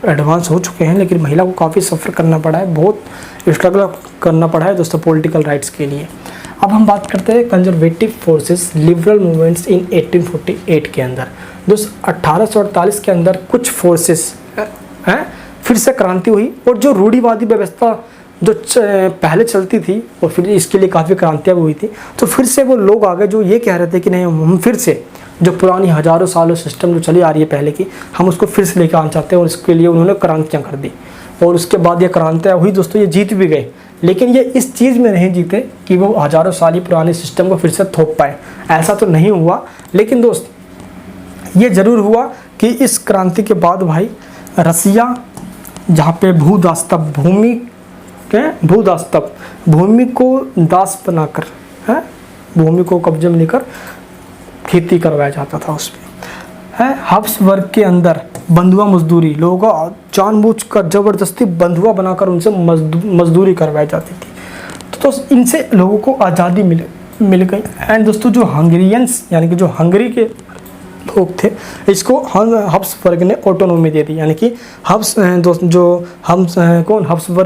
एडवांस हो चुके हैं, लेकिन महिला को काफ़ी सफ़र करना पड़ा है, बहुत स्ट्रगल करना पड़ा है दोस्तों पॉलिटिकल राइट्स के लिए। अब हम बात करते हैं कंजर्वेटिव फोर्सेस लिबरल मूवमेंट्स इन 1848 के अंदर। दोस्त 1848 के अंदर कुछ फोर्सेस हैं, फिर से क्रांति हुई, और जो रूढ़िवादी व्यवस्था जो पहले चलती थी, और फिर इसके लिए काफ़ी क्रांतियाँ भी हुई थी, तो फिर से वो लोग आ गए जो ये कह रहे थे कि नहीं हम फिर से जो पुरानी हज़ारों सालों सिस्टम जो चली आ रही है पहले की, हम उसको फिर से लेकर आना चाहते हैं। और इसके लिए उन्होंने क्रांतियाँ कर दी, और उसके बाद ये क्रांतियाँ हुई दोस्तों, ये जीत भी गए। लेकिन ये इस चीज़ में नहीं जीते कि वो हज़ारों साल पुराने सिस्टम को फिर से थोप पाए, ऐसा तो नहीं हुआ। लेकिन दोस्त ये ज़रूर हुआ कि इस क्रांति के बाद भाई रसिया, जहाँ पे भूदास्तव भूमि को दास बनाकर भूमि को कब्जे में लेकर खेती करवाया जाता था, उसमें हब्सबर्ग के अंदर बंधुआ मजदूरी, लोगों को जानबूझकर ज़बरदस्ती बंधुआ बनाकर उनसे मजदूरी करवाई जाती थी। तो इनसे लोगों को आज़ादी मिल गई। एंड दोस्तों जो हंगरियंस यानी कि जो हंगरी के लोग थे, इसको हब्सबर्ग ने ऑटोनॉमी दे दी, यानी कि हब्सबर्ग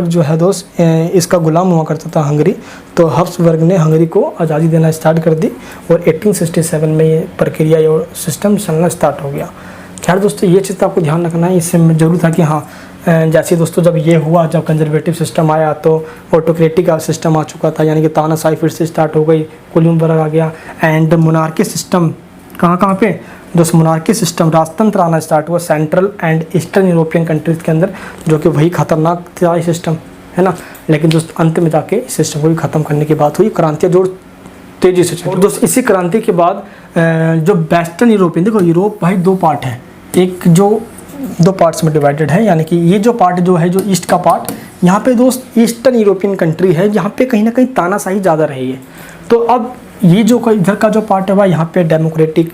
जो है दोस्त इसका गुलाम हुआ करता था हंगरी, तो हब्सबर्ग ने हंगरी को आज़ादी देना स्टार्ट कर दी, और 1867 में ये प्रक्रिया और सिस्टम चलना स्टार्ट हो गया। खैर दोस्तों ये चीज़ आपको ध्यान रखना है, इससे जरूर था कि हाँ जैसे दोस्तों जब ये हुआ, जब कंजर्वेटिव सिस्टम आया तो ऑटोक्रेटिक का सिस्टम आ चुका था, यानी कि तानाशाही फिर से स्टार्ट हो गई, कुलीनबर्ग आ गया। एंड मोनार्की सिस्टम कहाँ पे दोस्त, मोनार्की सिस्टम राजतंत्र आना स्टार्ट हुआ central and eastern European countries के अंदर, जो कि वही खतरनाक था सिस्टम, है ना। लेकिन दोस्त अंत में जाके इस सिस्टम को भी ख़त्म करने की बात हुई, क्रांतियाँ जोर तेज़ी से चली। और दोस्त इसी क्रांति के बाद जो वेस्टर्न यूरोपियन, देखो यूरोप भाई दो पार्ट है, एक जो दो पार्ट्स में डिवाइडेड है, यानी कि ये जो पार्ट जो है, जो ईस्ट का पार्ट, यहाँ पे दोस्त ईस्टर्न यूरोपियन कंट्री है, जहाँ पे कहीं ना कहीं तानाशाही ज़्यादा रही है। तो अब ये जो इधर का जो पार्ट है भाई, यहाँ पे डेमोक्रेटिक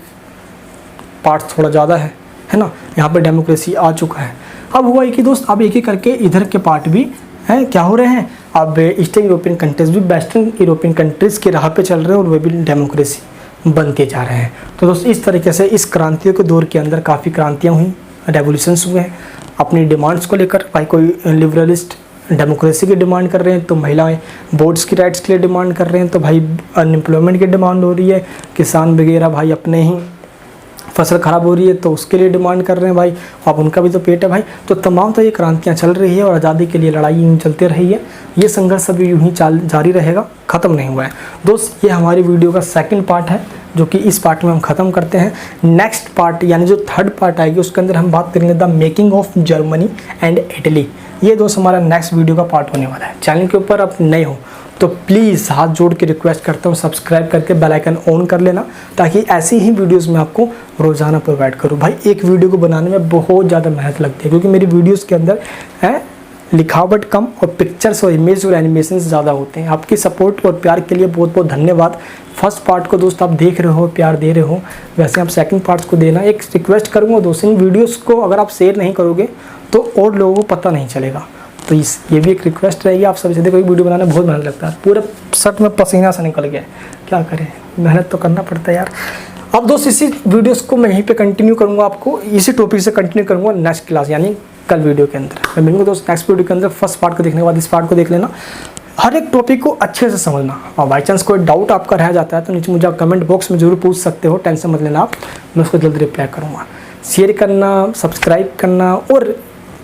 पार्ट थोड़ा ज़्यादा है ना, यहाँ पे डेमोक्रेसी आ चुका है। अब हुआ है कि दोस्त अब एक एक करके इधर के पार्ट भी हैं क्या हो रहे हैं, अब ईस्टर्न यूरोपियन कंट्रीज़ भी वेस्टर्न यूरोपियन कंट्रीज़ की राह पे चल रहे हैं और वे भी डेमोक्रेसी बनते जा रहे हैं। तो दोस्तों इस तरीके से इस क्रांतियों के दौर के अंदर काफ़ी क्रांतियाँ हुई, रेवोल्यूशंस हुए हैं अपनी डिमांड्स को लेकर। भाई कोई लिबरलिस्ट डेमोक्रेसी की डिमांड कर रहे हैं, तो महिलाएं वोट्स की राइट्स के लिए डिमांड कर रहे हैं, तो भाई अनएम्प्लॉयमेंट की डिमांड हो रही है, किसान वगैरह भाई अपने ही फसल ख़राब हो रही है तो उसके लिए डिमांड कर रहे हैं भाई, अब उनका भी तो पेट है भाई। तो तमाम तो ये क्रांतियाँ चल रही है और आज़ादी के लिए लड़ाई यूँ चलती रही है, ये संघर्ष अभी यूँ ही जारी रहेगा, ख़त्म नहीं हुआ है। दोस्त ये हमारी वीडियो का सेकंड पार्ट है जो कि इस पार्ट में हम ख़त्म करते हैं। नेक्स्ट पार्ट यानी जो थर्ड पार्ट आएगी उसके अंदर हम बात करेंगे the making of Germany and Italy. ये दोस्त हमारा नेक्स्ट वीडियो का पार्ट होने वाला है। चैनल के ऊपर आप नए हो तो प्लीज़ हाथ जोड़ के रिक्वेस्ट करता हूँ सब्सक्राइब करके बेल आइकन ऑन कर लेना, ताकि ऐसी ही वीडियोस मैं आपको रोज़ाना प्रोवाइड करूँ। भाई एक वीडियो को बनाने में बहुत ज़्यादा मेहनत लगती है क्योंकि मेरी वीडियोस के अंदर है लिखावट कम और पिक्चर्स और इमेज और एनिमेशन ज़्यादा होते हैं। आपकी सपोर्ट और प्यार के लिए बहुत बहुत धन्यवाद। फर्स्ट पार्ट को दोस्त आप देख रहे हो, प्यार दे रहे हो, वैसे आप सेकंड पार्ट्स को देना। एक रिक्वेस्ट करूँगा दोस्त, इन वीडियोस को अगर आप शेयर नहीं करोगे तो और लोगों को पता नहीं चलेगा। तो ये भी एक रिक्वेस्ट रहेगी आप सभी से। देखो वीडियो बनाने में बहुत मेहनत लगता है, पूरे शर्ट में पसीना सा निकल गया, क्या करें, मेहनत तो करना पड़ता है यार। अब दोस्त इसी वीडियोस को मैं यहीं पे कंटिन्यू करूँगा, आपको इसी टॉपिक से कंटिन्यू करूँगा नेक्स्ट क्लास यानी कल वीडियो के अंदर। मैं मिलूँगा दोस्त नेक्स्ट वीडियो के अंदर। फर्स्ट पार्ट को देखने के बाद इस पार्ट को देख लेना, हर एक टॉपिक को अच्छे से समझना। और बाई चांस कोई डाउट आपका रह जाता है तो नीचे मुझे आप कमेंट बॉक्स में जरूर पूछ सकते हो, टेंशन मत लेना आप, मैं उसको जल्दी रिप्लाई करूँगा। शेयर करना, सब्सक्राइब करना और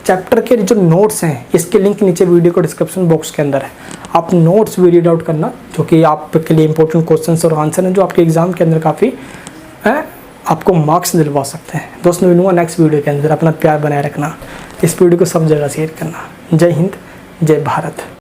चैप्टर के जो नोट्स हैं इसके लिंक नीचे वीडियो को डिस्क्रिप्शन बॉक्स के अंदर है। आप नोट्स भी रीड आउट करना जो कि आपके लिए इंपॉर्टेंट क्वेश्चंस और आंसर हैं जो आपके एग्जाम के अंदर काफ़ी आपको मार्क्स दिलवा सकते हैं। दोस्त मैं मिलूँगा नेक्स्ट वीडियो के अंदर। अपना प्यार बनाए रखना, इस वीडियो को सब जगह शेयर करना। जय हिंद, जय भारत।